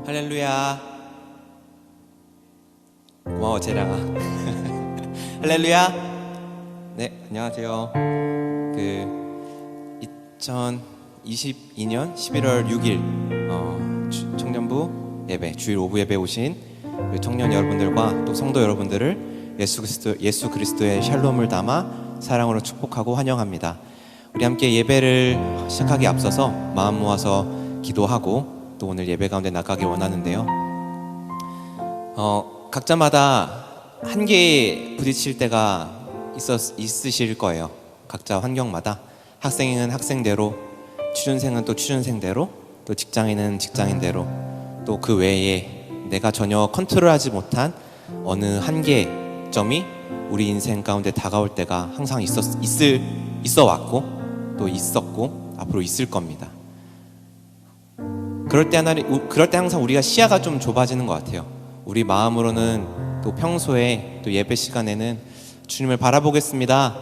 할렐루야. 고마워 재량아. 할렐루야. 네, 안녕하세요. 2022년 11월 6일 청년부 예배, 주일 오후 예배 오신 우리 청년 여러분들과 또 성도 여러분들을 예수 그리스도의 샬롬을 담아 사랑으로 축복하고 환영합니다. 우리 함께 예배를 시작하기 앞서서 마음 모아서 기도하고 또 오늘 예배 가운데 나가길 원하는데요. 각자마다 한계에 부딪힐 때가 있으실 거예요. 각자 환경마다. 학생은 학생대로, 취준생은 또 취준생대로, 또 직장인은 직장인대로, 또 그 외에 내가 전혀 컨트롤하지 못한 어느 한계점이 우리 인생 가운데 다가올 때가 항상 있어 왔고 또 있었고 앞으로 있을 겁니다. 그럴 때 항상 우리가 시야가 좀 좁아지는 것 같아요. 우리 마음으로는 또 평소에 또 예배 시간에는 주님을 바라보겠습니다,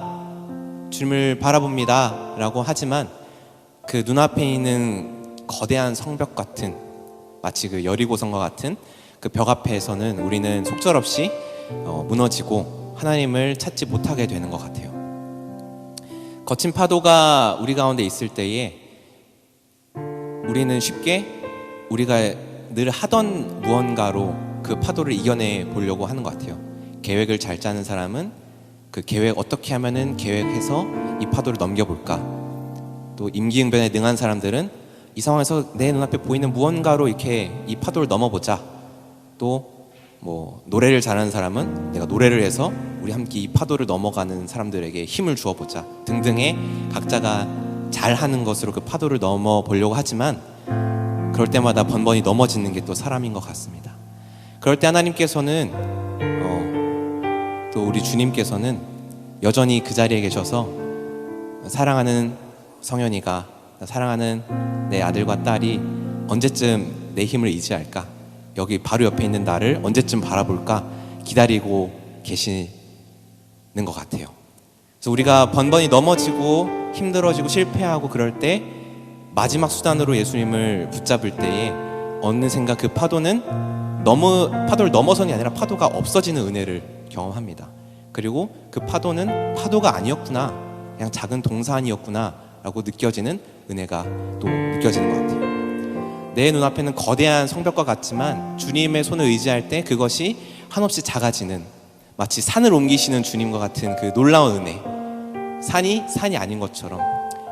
주님을 바라봅니다 라고 하지만 그 눈앞에 있는 거대한 성벽 같은, 마치 그 여리고성과 같은 그 벽 앞에서는 우리는 속절없이 무너지고 하나님을 찾지 못하게 되는 것 같아요. 거친 파도가 우리 가운데 있을 때에 우리는 쉽게 우리가 늘 하던 무언가로 그 파도를 이겨내 보려고 하는 것 같아요. 계획을 잘 짜는 사람은 그 계획 어떻게 하면은 계획해서 이 파도를 넘겨볼까, 또 임기응변에 능한 사람들은 이 상황에서 내 눈앞에 보이는 무언가로 이렇게 이 파도를 넘어보자, 또 뭐 노래를 잘하는 사람은 내가 노래를 해서 우리 함께 이 파도를 넘어가는 사람들에게 힘을 주어보자 등등의 각자가 잘하는 것으로 그 파도를 넘어보려고 하지만 그럴 때마다 번번이 넘어지는 게 또 사람인 것 같습니다. 그럴 때 하나님께서는 또 우리 주님께서는 여전히 그 자리에 계셔서 사랑하는 성현이가, 사랑하는 내 아들과 딸이 언제쯤 내 힘을 의지할까, 여기 바로 옆에 있는 나를 언제쯤 바라볼까 기다리고 계시는 것 같아요. 그래서 우리가 번번이 넘어지고 힘들어지고 실패하고 그럴 때 마지막 수단으로 예수님을 붙잡을 때에 어느샌가 그 파도를 넘어선이 아니라 파도가 없어지는 은혜를 경험합니다. 그리고 그 파도는 파도가 아니었구나, 그냥 작은 동산이었구나 라고 느껴지는 은혜가 또 느껴지는 것 같아요. 내 눈앞에는 거대한 성벽과 같지만 주님의 손을 의지할 때 그것이 한없이 작아지는, 마치 산을 옮기시는 주님과 같은 그 놀라운 은혜, 산이 아닌 것처럼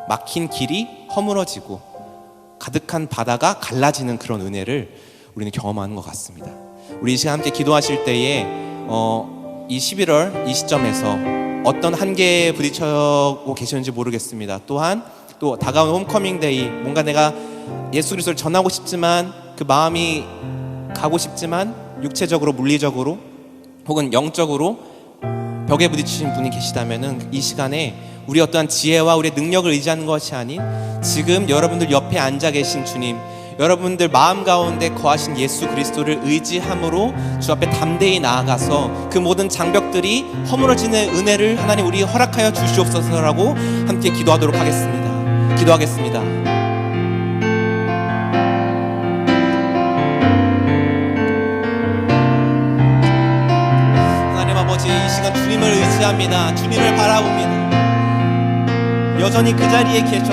막힌 길이 허물어지고 가득한 바다가 갈라지는 그런 은혜를 우리는 경험하는 것 같습니다. 우리 이 시간 함께 기도하실 때에 이 11월 이 시점에서 어떤 한계에 부딪히고 계시는지 모르겠습니다. 또한 또 다가온 홈커밍 데이, 뭔가 내가 예수 그리스도를 전하고 싶지만 그 마음이 가고 싶지만 육체적으로, 물리적으로 혹은 영적으로 벽에 부딪히신 분이 계시다면은 이 시간에 우리 어떠한 지혜와 우리의 능력을 의지하는 것이 아닌 지금 여러분들 옆에 앉아 계신 주님, 여러분들 마음 가운데 거하신 예수 그리스도를 의지함으로 주 앞에 담대히 나아가서 그 모든 장벽들이 허물어지는 은혜를 하나님 우리 허락하여 주시옵소서라고 함께 기도하도록 하겠습니다. 기도하겠습니다. 하나님 아버지, 이 시간 주님을 의지합니다. 주님을 바라봅니다. 여전히 그 자리에 계셔서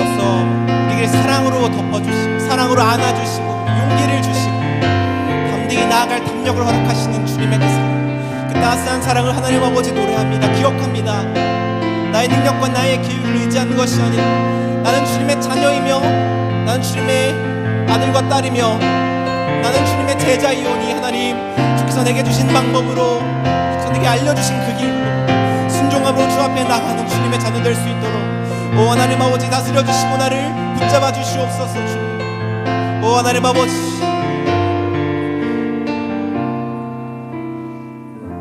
우리를 사랑으로 덮어주시고 사랑으로 안아주시고 용기를 주시고 담대히 나아갈 담력을 허락하시는 주님의 그 사랑, 그 따스한 사랑을 하나님 아버지 노래합니다. 기억합니다. 나의 능력과 나의 계획을 의지하는 것이 아니라 나는 주님의 자녀이며 나는 주님의 아들과 딸이며 나는 주님의 제자이오니 하나님 주께서 내게 주신 방법으로, 주께서 내게 알려주신 그 길로 순종함으로 주 앞에 나가는 주님의 자녀 될 수 있도록 오 하나님 아버지 다스려 주시고 나를 붙잡아 주시옵소서. 주님, 오 하나님 아버지,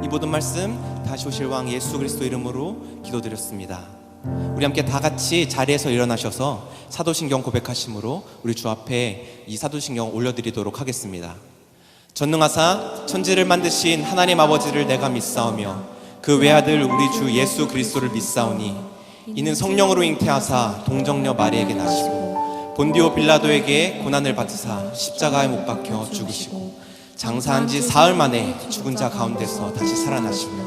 이 모든 말씀 다시 오실 왕 예수 그리스도 이름으로 기도드렸습니다. 우리 함께 다 같이 자리에서 일어나셔서 사도신경 고백하심으로 우리 주 앞에 이 사도신경 올려드리도록 하겠습니다. 전능하사 천지를 만드신 하나님 아버지를 내가 믿사오며 그 외아들 우리 주 예수 그리스도를 믿사오니 이는 성령으로 잉태하사 동정녀 마리에게 나시고 본디오 빌라도에게 고난을 받으사 십자가에 못 박혀 죽으시고 장사한 지 사흘 만에 죽은 자 가운데서 다시 살아나시며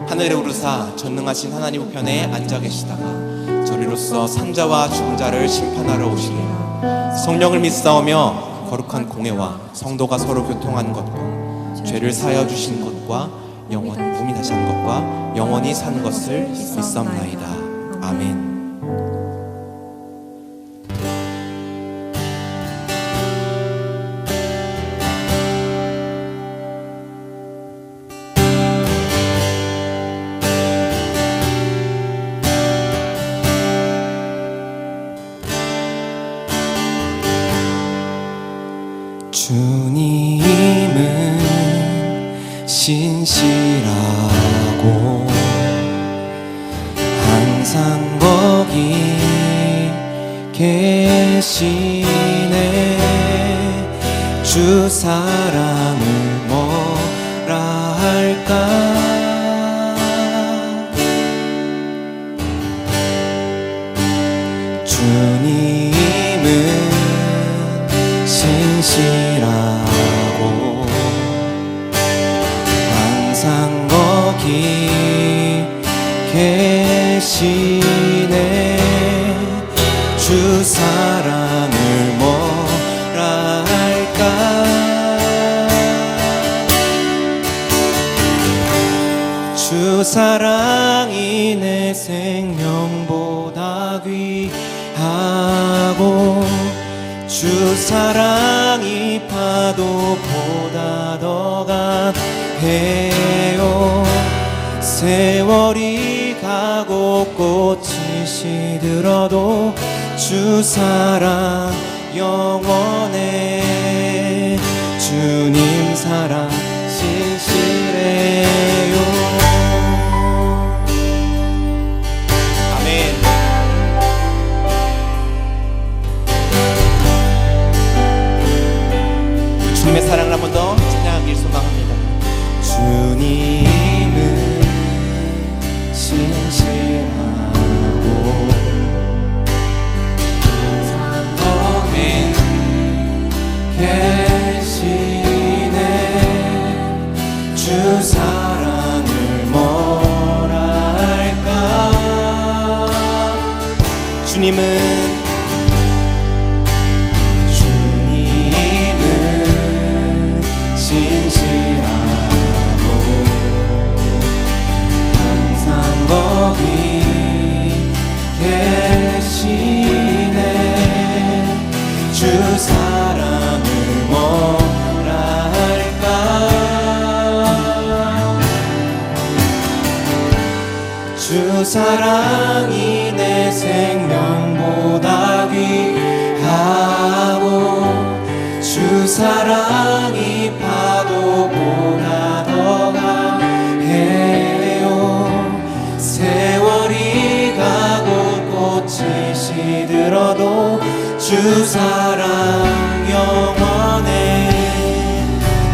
하늘에 오르사 전능하신 하나님 우편에 앉아 계시다가 저리로서 산자와 죽은 자를 심판하러 오시리라. 성령을 믿사오며 거룩한 공회와 성도가 서로 교통하는 것과 죄를 사하여 주신 것과 몸이 다시 한 것과 영원히 사는 것을 믿사옵나이다. 아멘. 주님은 신실하고 항상 거기 계시네. 주 사랑을 뭐라 할까. 주님은 신실하고 항상 거기 계시네. 주 사랑을 뭐라 할까. 주 사랑이 내 생명보다 귀하고 주 사랑이 파도보다 더 강해요. 세월이 가고 꽃이 시들어도 주 사랑 영원해. 주님 사랑 신실해요. 주님의 사랑을 한 번 더 찬양하길 소망합니다. 주님은 신실하고 거기 계시네. 주 사랑을 뭐라 할까. 주님은 신실하고 항상 거기 계시네. 주 사랑을 뭐라 할까. 주 사랑이 내 생명보다 귀하고 주 사랑이 파도보다 더 강해요. 세월이 가고 꽃이 시들어도 주 사랑 영원해.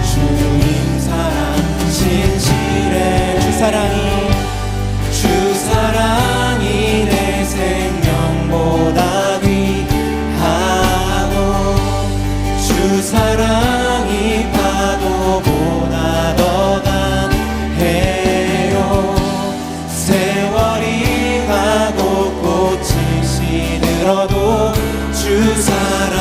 주님 사랑 신실해. 주 사랑이 내 생명보다 귀하고 주 사랑이 파도보다 더 강해요. 세월이 가고 꽃이 시들어도 주 사랑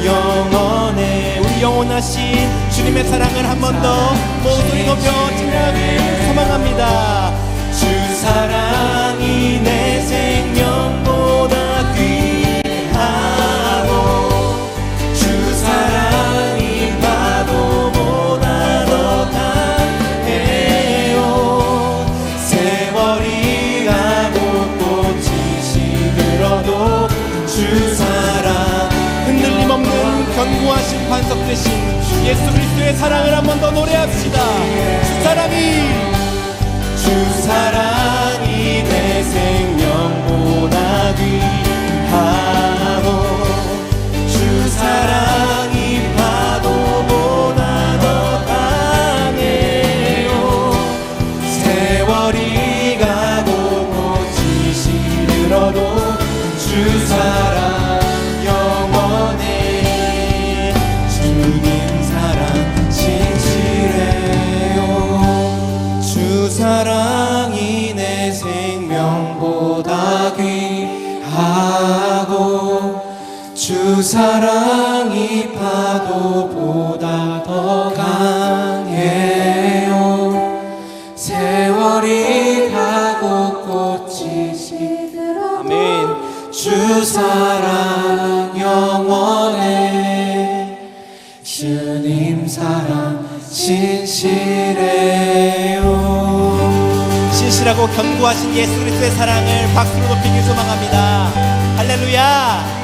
영원해. 우리 영원하신 주님의 사랑을 한 번 더 목소리 높여 찬양하길 소망합니다. 주 사랑이 내 생명보다 귀하고 주 사랑이 파도보다 더 강해요. 세월이 가고 꽃이 시들어도 주 사랑 흔들림 없는 견고하신 반석 되신 예수 그리스도의 사랑을 한 번 더 노래합시다. 주 사랑이 내 생명보다 귀하고 주 사랑이 파도보다 더 강해요. 세월이 가고 꽃이 시들어도 주 사랑 영원해. 사랑이 파도보다 더 강해요. 세월이 가고 꽃이 시들어도 아멘. 주 사랑 영원해. 주님 사랑 진실해요. 신실하고 견고하신 예수 그리스도의 사랑을 박수로 높이길 소망합니다. 할렐루야.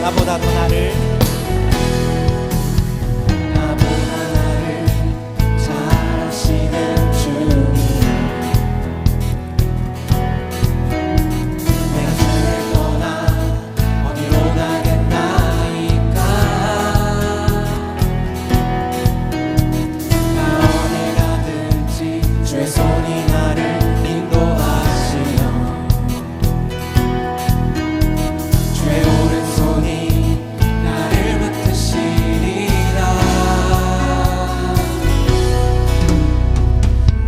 나보다 더 나를 잘 아시는 주님, 내가 주를 떠나 어디로 가겠나이까. 나 어디 가든지 주의 손이 나를 인도하시며 주의 오른손이 나를 붙드시리라.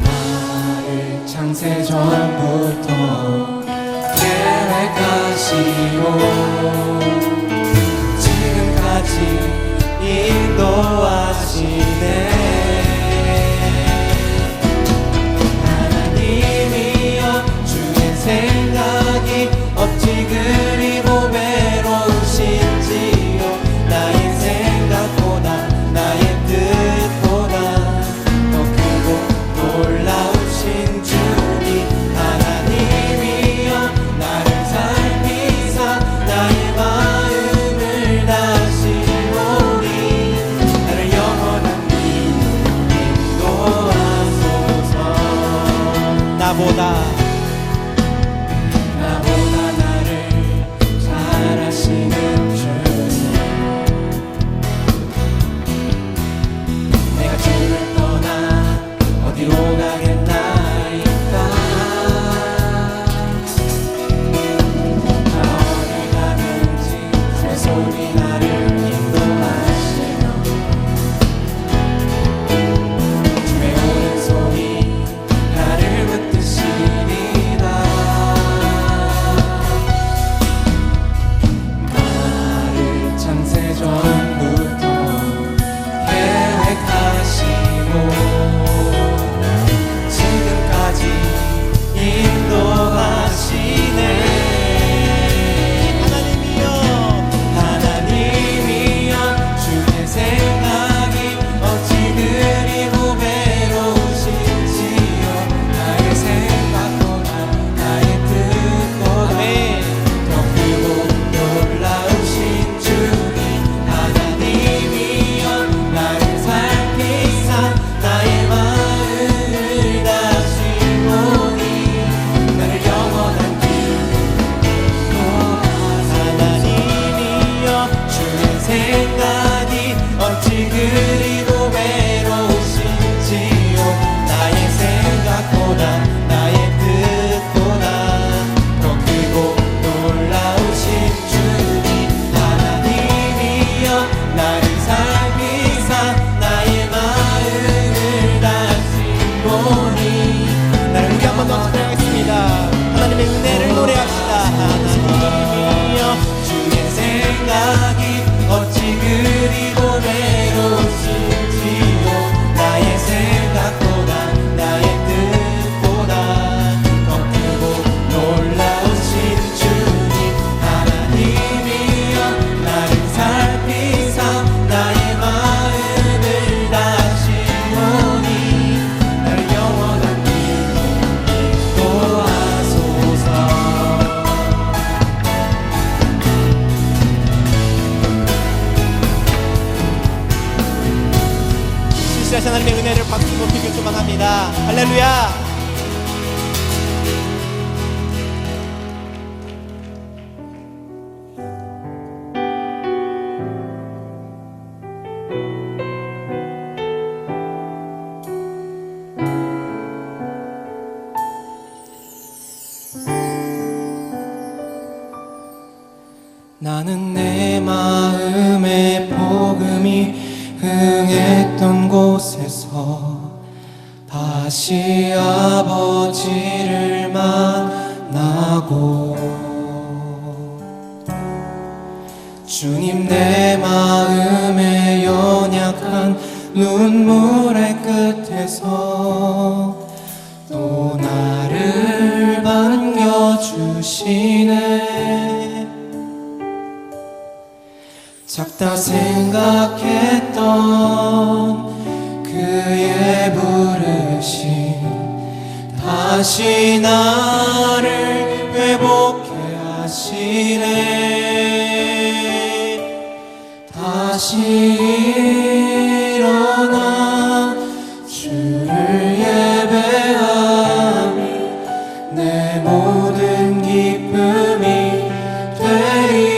나를 창세전부터 계획하시고 지금까지 인도하시네. 하나님이여 주의 생각이 어찌 그리 보배로우신지요. 나의 생각보다 나의 뜻보다 더 크고 놀라우신 주님. 하나님이여 나를 살피사 나의 마음을 다시 보니 나를 영원한 길로 인도하소서. 나보다 나를 잘 아시는 주님, 내가 주를 떠나 어디로 가겠나이까. 나 어디 가든지 주의 손이 나를 인도하시며 주의 오른손이 나를 붙드시리라. 나를 창세전부터 계획하시고 지금까지 인도하시네. 하나님이여 주의 생각이 어찌 그리 보배로우신지요. 나의 생각보다 나의 뜻보다 더 크고 놀라우신 주님. 하나님이여 나를 살피사 나의 마음을 다시 보니 나를 영원한 길로 하나님이여 주의 생각이 어찌 그리 보배로우신지요. 나의 생각보다 나의 뜻보다 더 크고 놀라우신 주님. 하나님이여 나를 살피사 나의 마음을 다시 보니 나를 우리 한번 더 찬양하겠습니다. 하나님의 은혜를 노래합시다. 하나님이여 주의 생각이 어찌 그리 보배로우신지요. 나의 생각보다 나의 뜻보다 더 크고 놀라우신 주님. 하나님이여 나를 살피사 나의 마음을 다시 보니 나를 영원한 길로 인도하소서. 신실하신 하나님의 은혜를 박수 높이길 소망합니다. 할렐루야. 나는 내 마음의 복음이 흥했던 곳에서 다시 아버지를 만나고, 주님 내 마음의 연약한 눈물의 끝에서 또 나를 반겨주시네. 작다 생각했던 그의 부르심 다시 나를 회복해 하시네. 다시 일어나 주를 예배하며 내 모든 기쁨이 되리.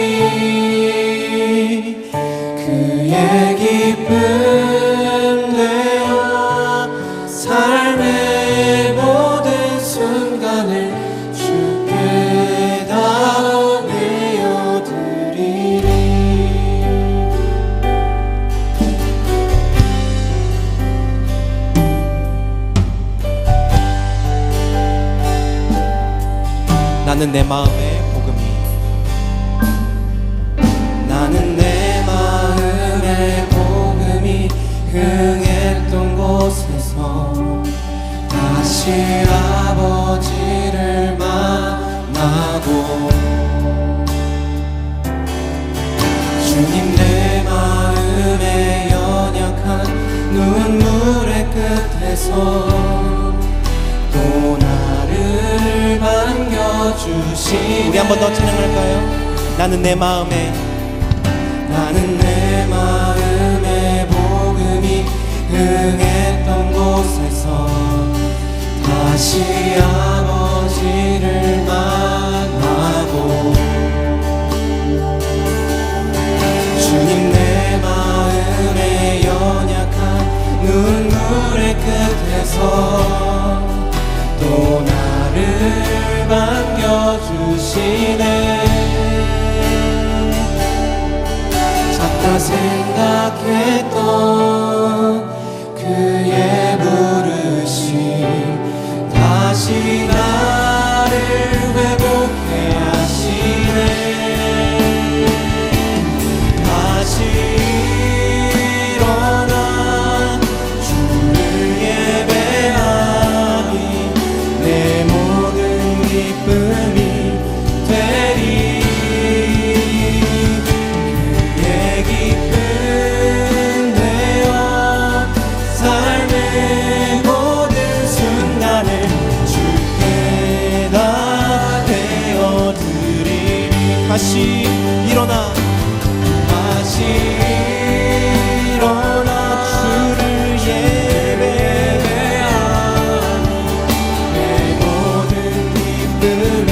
그의 기쁨 되어 삶의 모든 순간을 주께 다 내어드리리. 나는 내 마음의 복음이, 나는 내 마음의 복음이 흥했던 곳에서 다시 아버지를 만나고, 주님 내 마음의 연약한 눈물의 끝에서 또 나를 반겨주시네. 우리 한 번 더 찬양할까요? 나는 내 마음의 복음이 흥했던 곳에서 다시 아버지를 만나고, 주님 내 마음의 연약한 눈물의 끝에서 또 나를 반겨주시네. 작다 생각했던 그의 부르심 다시 나를 회복해 하시네. 다시 일어나 주를 예배하니 내 모든 기쁨이 되리. 그의 기쁨 되어 삶의 모든 순간을 주께 다 되어드리리. 다시 일어나, 다시 일어나 주를 예배하니 내 모든 기쁨이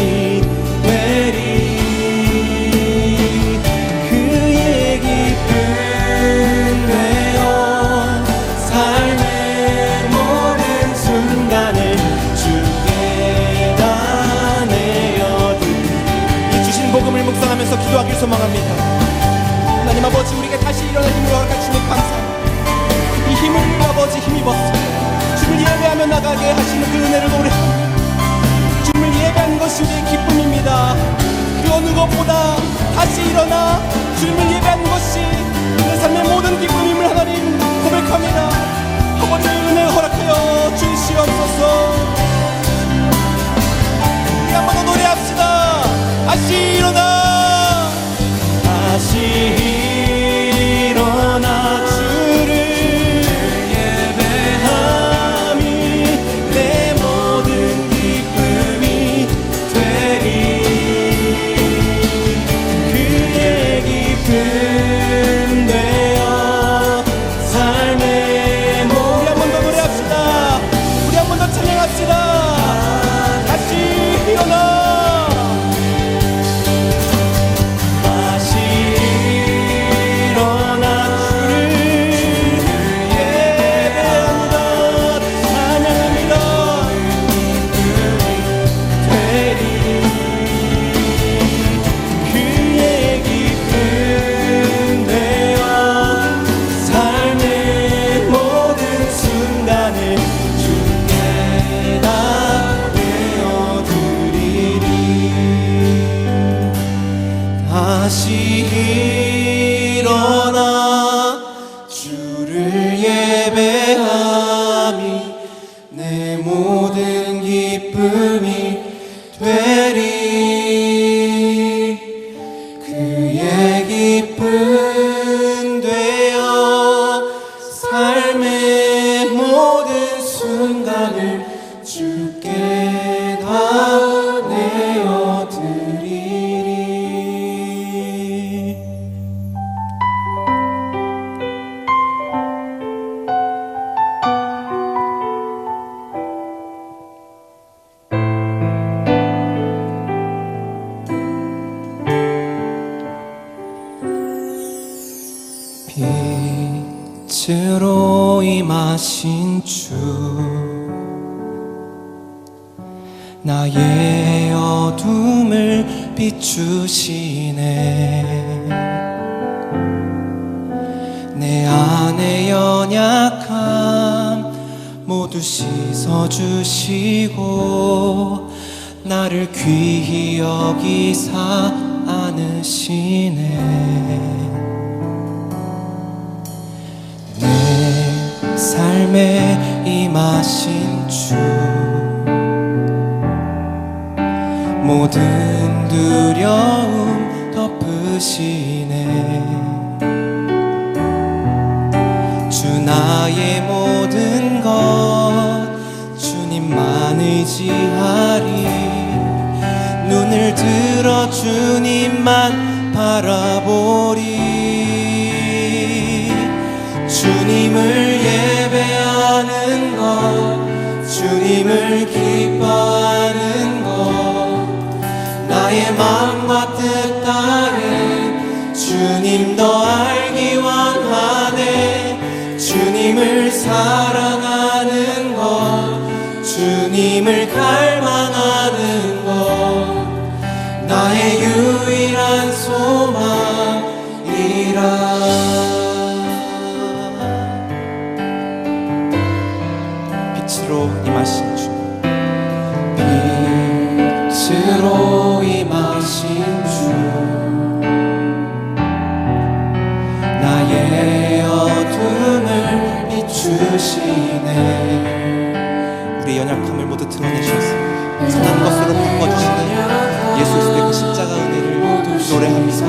되리. 그의 기쁨 되어 삶의 모든 순간을 주께 다 내어드리. 이 주신 복음을 묵상하면서 기도하길 소망합니다. 하나님 아버지, 우리에게 다시 일어날 힘을 허락하시니 감사합니다. 이 힘을 아버지 힘입어서 주를 예배하며 나가게 하시는 그 은혜를 노래합니다. 주를 예배하는 것이 우리의 기쁨입니다. 그 어느 것보다 다시 일어나 주를 예배하는 것이 내 삶의 모든 기쁨임을 하나님 고백합니다. 아버지 은혜 허락하여 주시옵소서. 우리 한 번 더 노래합시다. 다시 일어나, 다시 일어나 주를 예배하니 내 모든 기쁨이 되리. 그의 기쁨 예배함이 내 모든 기쁨이 되리. 그의 기쁨 되어 삶의 모든 순간을 주께 다 내어드리리. 빛으로 임하신 주, 나의 어둠을 비추시네. 내 안의 연약함 모두 씻어주시고 나를 귀히 여기사 안으시네. 내 삶에 임하신 주, 모든 두려움 덮으시네. 주 나의 모든 것 주님만 의지하리. 눈을 들어 주님만 바라보리. 주님을 예배하는 것, 주님을 기뻐하는 것, 나의 마음과 뜻 다해 주님 더 알기 원하네. 주님을 사랑하는 것, 주님을 갈망하는 것, 나의 유일한 소망이라. 빛으로 임하신 주, 빛으로 임하신 주, 나의 어둠을 비추시네. 우리 연약함을 모두 드러내주셔서 선한 것으로 바꿔주시는 예수 그리스도의 그 십자가 은혜를 노래합니다.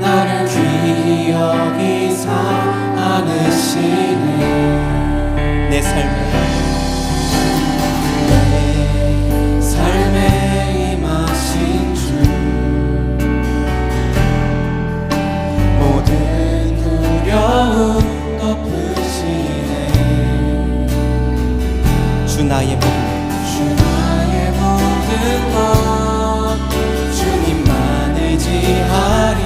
나를 귀히 여기사 안으시네. 내 삶에 임하신 주, 모든 두려움 덮으시네. 주 나의 모든 것 주님만 의지하리.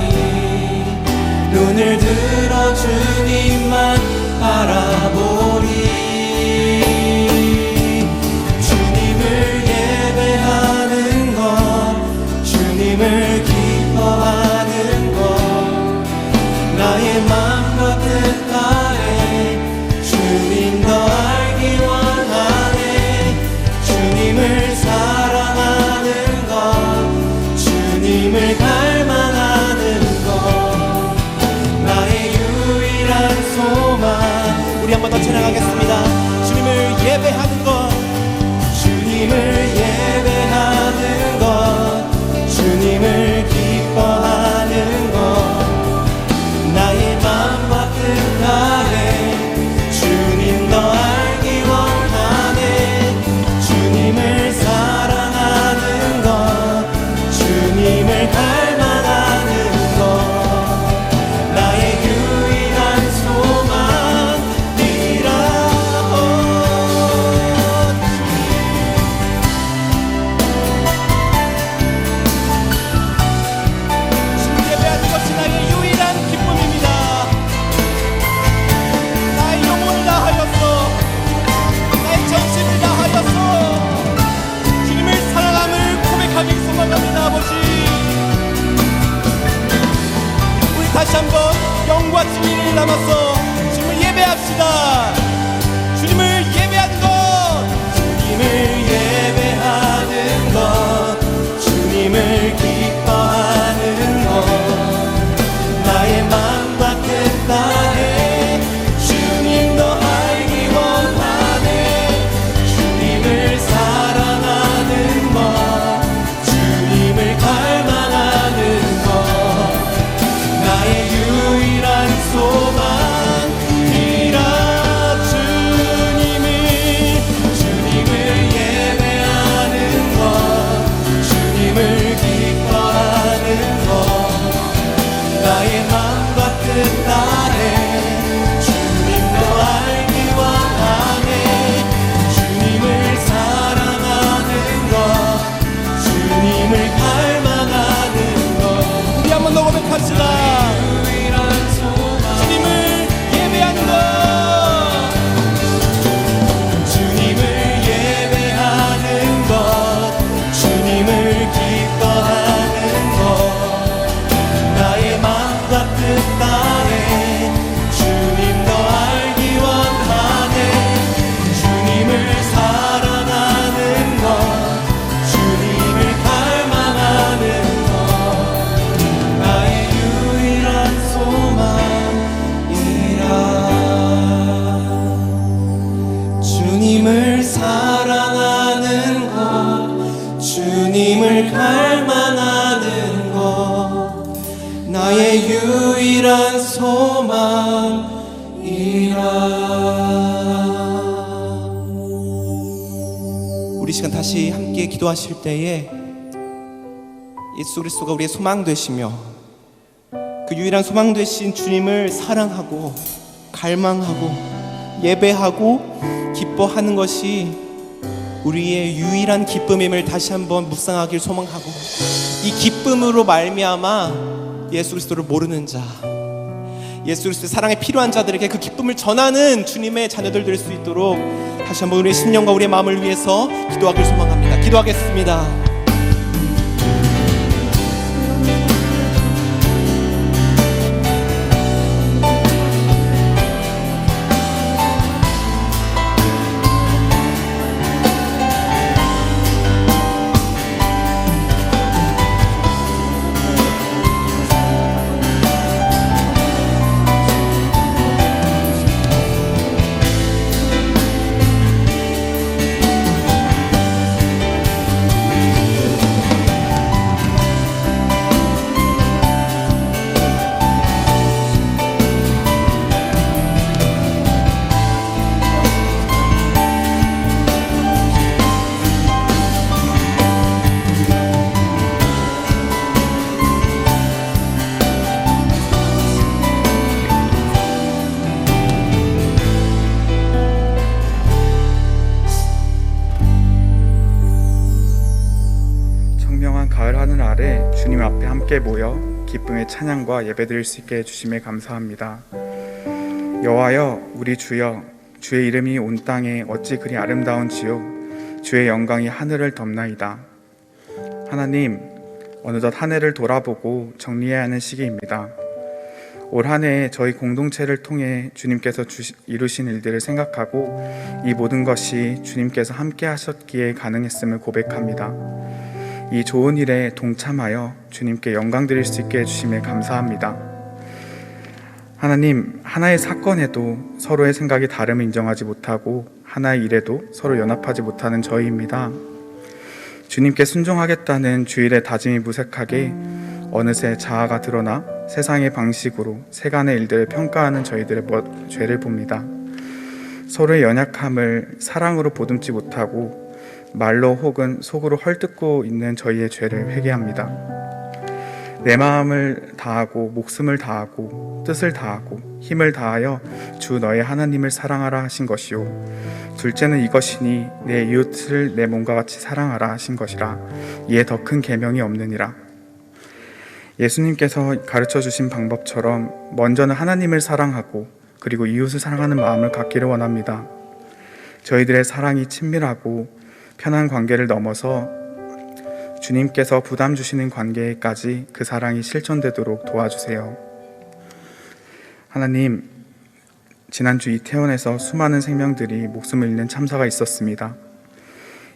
눈을 들어 주님만 바라보리. 주님을 예배하는 것, 주님을 기뻐하는 것, 나의 마음과 뜻 다해 주님 더 알기 원하네. 주님을 사랑하는 것, 주님을 갈망하는 것, 나의 유일한 소망. 우리 한 번 더 찬양하겠습니다. 주님을 예배하는 것, 주님을 예배하는 것, 주님을 기뻐하는 것, 나의 마음과 뜻 다해 주님 더 알기 원하네. 주님을 사랑하는 것, 주님을 갈망하는 것, 나의 유일한 소망이라. 주님 예배하는 것이 나의 유일한 기쁨입니다. 나의 영혼을 다하였소, 나의 정신을 다하였소, 주님을 사랑함을 고백하기 소망합니다. 아버지, 우리 다시 한번 영과 진리를 담아서 주님을 예배합시다. 주님을 예배하는 것, 주님을 예배하는 것, 주님을 기뻐하는 것, 나의 마음과 뜻 따라 원하네. 주님도 알기 원하네. 주님을 사랑하는 것, 주님을 갈망하는 것. 우리 한번 더 고백합시다. 주님을 예배하는 것, 주님을 예배하는 것, 주님을 기뻐하는 것. 나의 마음과 뜻 따에 주님도 알기 원하네. 주님을 사랑하는 것, 주님을 갈망하는 것. 나의 유일한 소망이라. 주님을 사랑하는 것, 주님을 갈망하는 것, 나의 유일한 소망이라. 우리 시간 다시 함께 기도하실 때에 예수 그리스도가 우리의 소망 되시며 그 유일한 소망 되신 주님을 사랑하고 갈망하고 예배하고 기뻐하는 것이 우리의 유일한 기쁨임을 다시 한번 묵상하길 소망하고, 이 기쁨으로 말미암아 예수 그리스도를 모르는 자, 예수 그리스도의 사랑에 필요한 자들에게 그 기쁨을 전하는 주님의 자녀들 될 수 있도록 다시 한번 우리의 심령과 우리의 마음을 위해서 기도하길 소망합니다. 기도하겠습니다. 가을 하늘 아래 주님 앞에 함께 모여 기쁨의 찬양과 예배드릴 수 있게 해주심에 감사합니다. 여호와여, 우리 주여, 주의 이름이 온 땅에 어찌 그리 아름다운지요, 주의 영광이 하늘을 덮나이다. 하나님, 어느덧 한 해를 돌아보고 정리해야 하는 시기입니다. 올 한 해 저희 공동체를 통해 주님께서 이루신 일들을 생각하고 이 모든 것이 주님께서 함께 하셨기에 가능했음을 고백합니다. 이 좋은 일에 동참하여 주님께 영광 드릴 수 있게 해주심에 감사합니다. 하나님, 하나의 사건에도 서로의 생각이 다름을 인정하지 못하고 하나의 일에도 서로 연합하지 못하는 저희입니다. 주님께 순종하겠다는 주일의 다짐이 무색하게 어느새 자아가 드러나 세상의 방식으로 세간의 일들을 평가하는 저희들의 죄를 봅니다. 서로의 연약함을 사랑으로 보듬지 못하고 말로 혹은 속으로 헐뜯고 있는 저희의 죄를 회개합니다. 내 마음을 다하고 목숨을 다하고 뜻을 다하고 힘을 다하여 주 너의 하나님을 사랑하라 하신 것이요, 둘째는 이것이니 내 이웃을 내 몸과 같이 사랑하라 하신 것이라. 이에 더 큰 계명이 없느니라. 예수님께서 가르쳐 주신 방법처럼 먼저는 하나님을 사랑하고 그리고 이웃을 사랑하는 마음을 갖기를 원합니다. 저희들의 사랑이 친밀하고 편한 관계를 넘어서 주님께서 부담 주시는 관계까지 그 사랑이 실천되도록 도와주세요. 하나님, 지난주 이태원에서 수많은 생명들이 목숨을 잃는 참사가 있었습니다.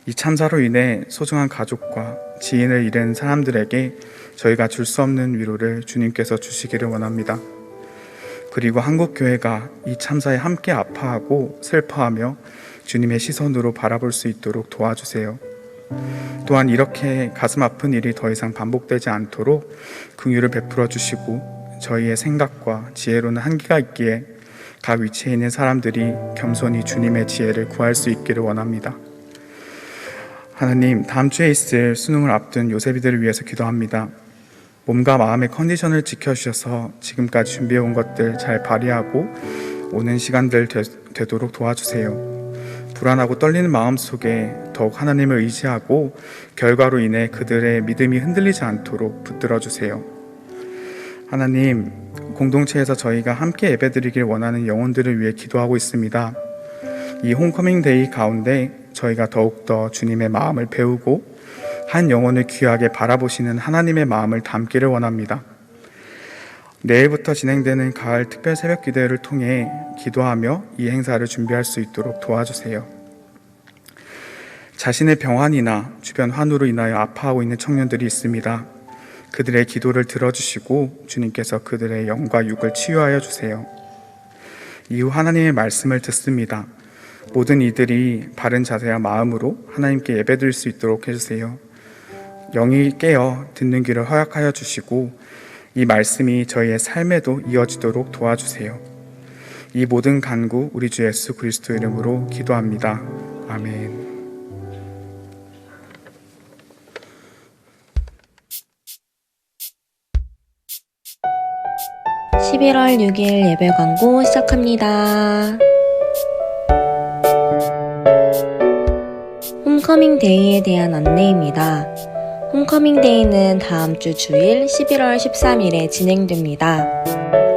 이 참사로 인해 소중한 가족과 지인을 잃은 사람들에게 저희가 줄 수 없는 위로를 주님께서 주시기를 원합니다. 그리고 한국교회가 이 참사에 함께 아파하고 슬퍼하며 주님의 시선으로 바라볼 수 있도록 도와주세요. 또한 이렇게 가슴 아픈 일이 더 이상 반복되지 않도록 긍휼을 베풀어 주시고 저희의 생각과 지혜로는 한계가 있기에 각 위치에 있는 사람들이 겸손히 주님의 지혜를 구할 수 있기를 원합니다. 하나님, 다음 주에 있을 수능을 앞둔 요셉이들을 위해서 기도합니다. 몸과 마음의 컨디션을 지켜주셔서 지금까지 준비해온 것들 잘 발휘하고 오는 시간들 되도록 도와주세요. 불안하고 떨리는 마음 속에 더욱 하나님을 의지하고 결과로 인해 그들의 믿음이 흔들리지 않도록 붙들어 주세요. 하나님, 공동체에서 저희가 함께 예배드리길 원하는 영혼들을 위해 기도하고 있습니다. 이 홈커밍 데이 가운데 저희가 더욱더 주님의 마음을 배우고 한 영혼을 귀하게 바라보시는 하나님의 마음을 담기를 원합니다. 내일부터 진행되는 가을 특별 새벽 기도회를 통해 기도하며 이 행사를 준비할 수 있도록 도와주세요. 자신의 병환이나 주변 환우로 인하여 아파하고 있는 청년들이 있습니다. 그들의 기도를 들어주시고 주님께서 그들의 영과 육을 치유하여 주세요. 이후 하나님의 말씀을 듣습니다. 모든 이들이 바른 자세와 마음으로 하나님께 예배드릴 수 있도록 해주세요. 영이 깨어 듣는 귀를 허락하여 주시고 이 말씀이 저희의 삶에도 이어지도록 도와주세요. 이 모든 간구 우리 주 예수 그리스도 이름으로 기도합니다. 아멘. 11월 6일 예배 광고 시작합니다. 홈커밍 데이에 대한 안내입니다. 홈커밍 데이는 다음 주 주일 11월 13일에 진행됩니다.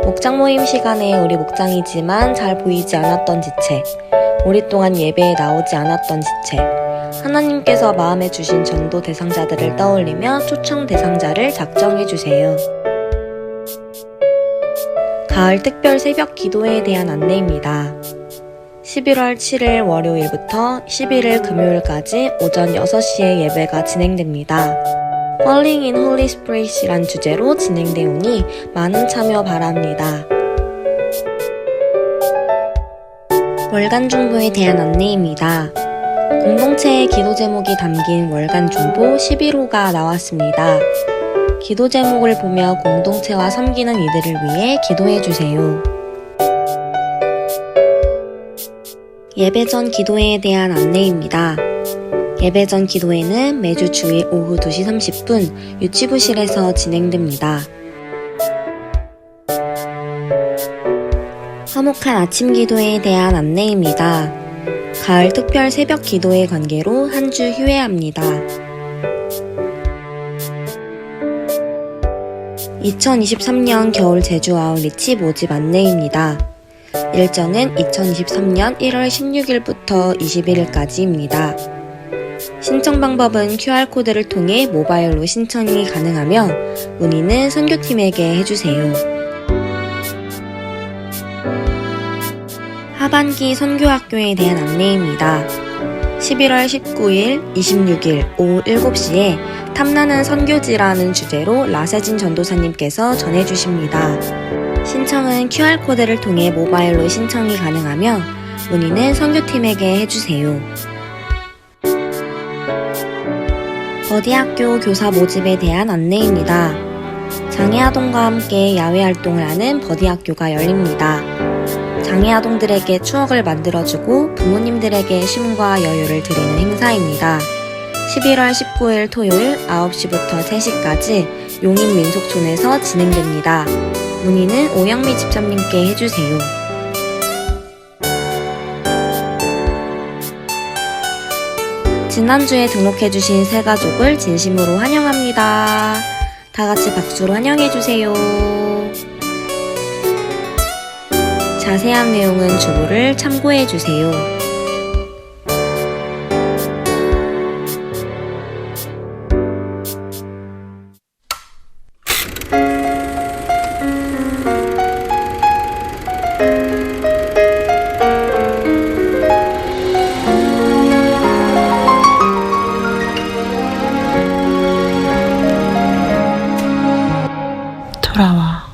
목장 모임 시간에 우리 목장이지만 잘 보이지 않았던 지체, 오랫동안 예배에 나오지 않았던 지체, 하나님께서 마음에 주신 전도 대상자들을 떠올리며 초청 대상자를 작정해주세요. 가을 특별 새벽 기도회에 대한 안내입니다. 11월 7일 월요일부터 11일 금요일까지 오전 6시에 예배가 진행됩니다. Falling in Holy Spirit이란 주제로 진행되오니 많은 참여 바랍니다. 월간 중보에 대한 안내입니다. 공동체의 기도 제목이 담긴 월간 중보 11호가 나왔습니다. 기도 제목을 보며 공동체와 섬기는 이들을 위해 기도해주세요. 예배 전 기도회에 대한 안내입니다. 예배 전 기도회는 매주 주일 오후 2시 30분 유치부실에서 진행됩니다. 화목한 아침 기도회에 대한 안내입니다. 가을 특별 새벽 기도회 관계로 한 주 휴회합니다. 2023년 겨울 제주 아웃리치 모집 안내입니다. 일정은 2023년 1월 16일부터 21일까지입니다. 신청 방법은 QR코드를 통해 모바일로 신청이 가능하며 문의는 선교팀에게 해주세요. 하반기 선교학교에 대한 안내입니다. 11월 19일, 26일 오후 7시에 탐나는 선교지라는 주제로 라세진 전도사님께서 전해주십니다. 신청은 QR코드를 통해 모바일로 신청이 가능하며 문의는 선교팀에게 해주세요. 버디학교 교사 모집에 대한 안내입니다. 장애아동과 함께 야외활동을 하는 버디학교가 열립니다. 장애아동들에게 추억을 만들어주고 부모님들에게 쉼과 여유를 드리는 행사입니다. 11월 19일 토요일 9시부터 3시까지 용인민속촌에서 진행됩니다. 문의는 오영미 집사님께 해주세요. 지난주에 등록해주신 새 가족을 진심으로 환영합니다. 다같이 박수로 환영해주세요. 자세한 내용은 주보를 참고해주세요. 돌아와.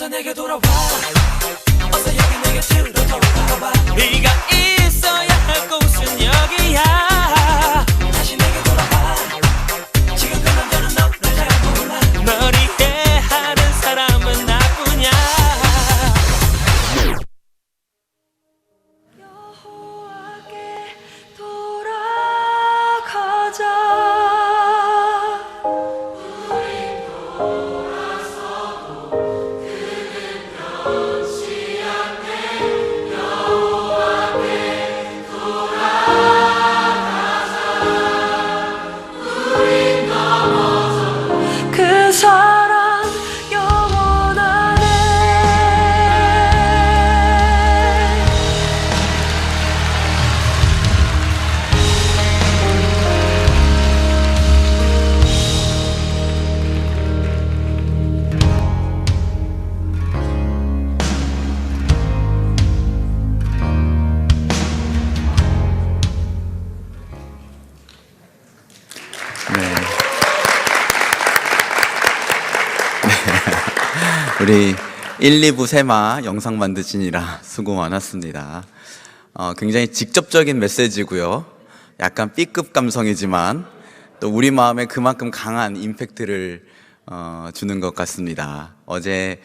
어서 내게 돌아와 어서 여기 내게 들어와 네가 있어야 할 곳은 여기야 다시 내게 돌아와 지금 그 남자는 너를 잘 몰라 널 이해하는 사람은 나뿐이야 여호와께 돌아가자 그 사랑 영원하네 네. 우리 1, 2부 세마 영상 만드시느라 수고 많았습니다. 굉장히 직접적인 메시지고요. 약간 B급 감성이지만 또 우리 마음에 그만큼 강한 임팩트를 주는 것 같습니다. 어제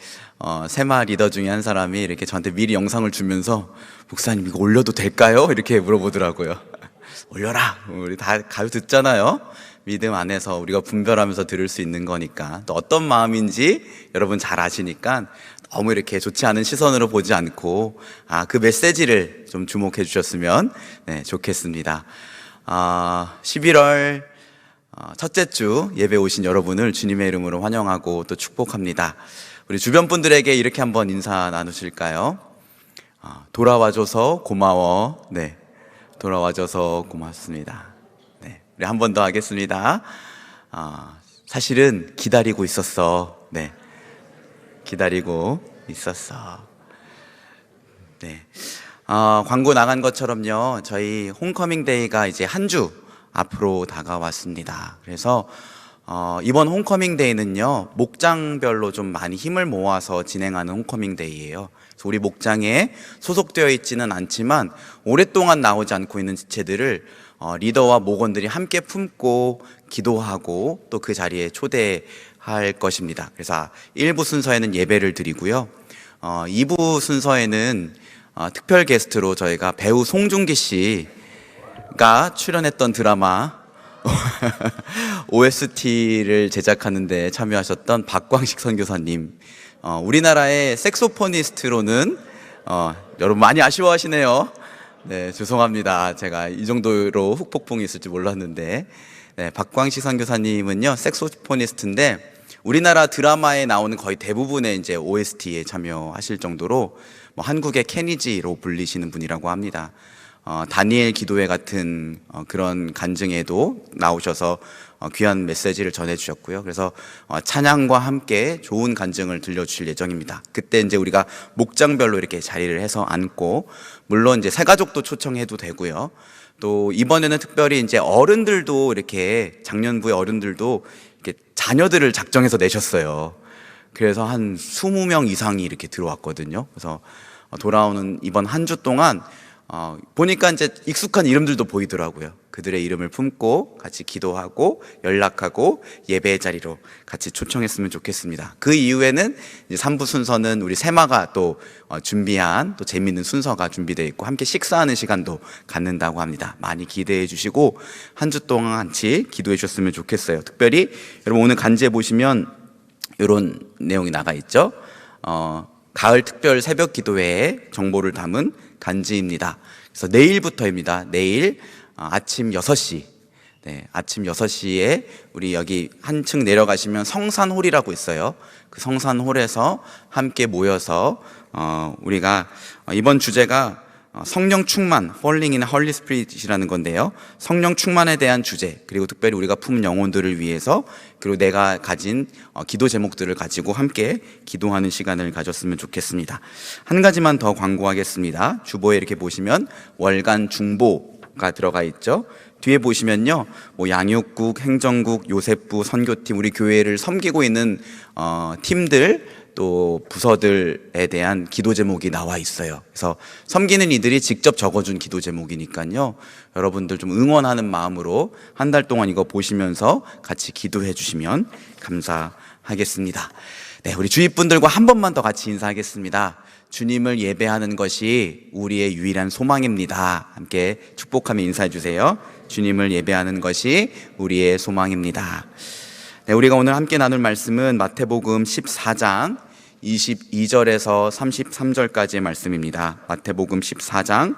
세마 리더 중에 한 사람이 이렇게 저한테 미리 영상을 주면서 목사님 이거 올려도 될까요? 이렇게 물어보더라고요. 올려라. 우리 다 가요 듣잖아요. 믿음 안에서 우리가 분별하면서 들을 수 있는 거니까 또 어떤 마음인지 여러분 잘 아시니까 너무 이렇게 좋지 않은 시선으로 보지 않고 그 메시지를 좀 주목해 주셨으면 좋겠습니다. 11월 첫째 주 예배 오신 여러분을 주님의 이름으로 환영하고 또 축복합니다. 우리 주변 분들에게 이렇게 한번 인사 나누실까요? 돌아와줘서 고마워. 네, 돌아와줘서 고맙습니다. 네, 우리 한 번 더 하겠습니다. 사실은 기다리고 있었어. 네, 기다리고 있었어. 네, 광고 나간 것처럼요, 저희 홈커밍 데이가 이제 한 주 앞으로 다가왔습니다. 그래서 이번 홈커밍 데이는요, 목장별로 좀 많이 힘을 모아서 진행하는 홈커밍 데이예요. 그래서 우리 목장에 소속되어 있지는 않지만 오랫동안 나오지 않고 있는 지체들을 리더와 목원들이 함께 품고 기도하고 또 그 자리에 초대할 것입니다. 그래서 1부 순서에는 예배를 드리고요, 2부 순서에는 특별 게스트로 저희가 배우 송중기 씨가 출연했던 드라마 OST를 제작하는데 참여하셨던 박광식 선교사님, 우리나라의 색소포니스트로는 여러분 많이 아쉬워하시네요. 네, 죄송합니다. 제가 이 정도로 훅폭풍이 있을 줄 몰랐는데, 네, 박광식 선교사님은요, 색소포니스트인데 우리나라 드라마에 나오는 거의 대부분의 이제 OST에 참여하실 정도로 한국의 케니지로 불리시는 분이라고 합니다. 다니엘 기도회 같은 그런 간증에도 나오셔서 귀한 메시지를 전해주셨고요. 그래서 찬양과 함께 좋은 간증을 들려주실 예정입니다. 그때 이제 우리가 목장별로 이렇게 자리를 해서 앉고, 물론 이제 새가족도 초청해도 되고요. 또 이번에는 특별히 이제 어른들도 이렇게, 작년부에 어른들도 이렇게 자녀들을 작정해서 내셨어요. 그래서 한 20명 이상이 이렇게 들어왔거든요. 그래서 돌아오는 이번 한 주 동안 보니까 이제 익숙한 이름들도 보이더라고요. 그들의 이름을 품고 같이 기도하고 연락하고 예배의 자리로 같이 초청했으면 좋겠습니다. 그 이후에는 이제 3부 순서는 우리 세마가 또 준비한 또 재미있는 순서가 준비되어 있고 함께 식사하는 시간도 갖는다고 합니다. 많이 기대해 주시고 한 주 동안 같이 기도해 주셨으면 좋겠어요. 특별히 여러분 오늘 간지에 보시면 이런 내용이 나가 있죠. 가을 특별 새벽 기도회의 정보를 담은 간지입니다. 그래서 내일부터입니다. 내일 아침 6시, 네, 아침 6시에 우리 여기 한층 내려가시면 성산홀이라고 있어요. 그 성산홀에서 함께 모여서 우리가 이번 주제가 성령 충만, Falling in Holy Spirit이라는 건데요, 성령 충만에 대한 주제, 그리고 특별히 우리가 품은 영혼들을 위해서, 그리고 내가 가진 기도 제목들을 가지고 함께 기도하는 시간을 가졌으면 좋겠습니다. 한 가지만 더 광고하겠습니다. 주보에 이렇게 보시면 월간 중보가 들어가 있죠. 뒤에 보시면요, 양육국, 행정국, 요셉부, 선교팀, 우리 교회를 섬기고 있는 팀들 또 부서들에 대한 기도 제목이 나와 있어요. 그래서 섬기는 이들이 직접 적어준 기도 제목이니까요. 여러분들 좀 응원하는 마음으로 한 달 동안 이거 보시면서 같이 기도해 주시면 감사하겠습니다. 네, 우리 주위 분들과 한 번만 더 같이 인사하겠습니다. 주님을 예배하는 것이 우리의 유일한 소망입니다. 함께 축복하며 인사해 주세요. 주님을 예배하는 것이 우리의 소망입니다. 네, 우리가 오늘 함께 나눌 말씀은 마태복음 14장 22절에서 33절까지의 말씀입니다. 마태복음 14장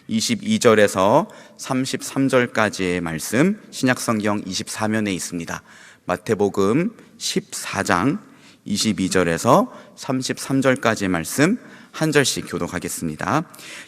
22절에서 33절까지의 말씀, 신약성경 24면에 있습니다. 마태복음 14장 22절에서 33절까지의 말씀 한 절씩 교독하겠습니다.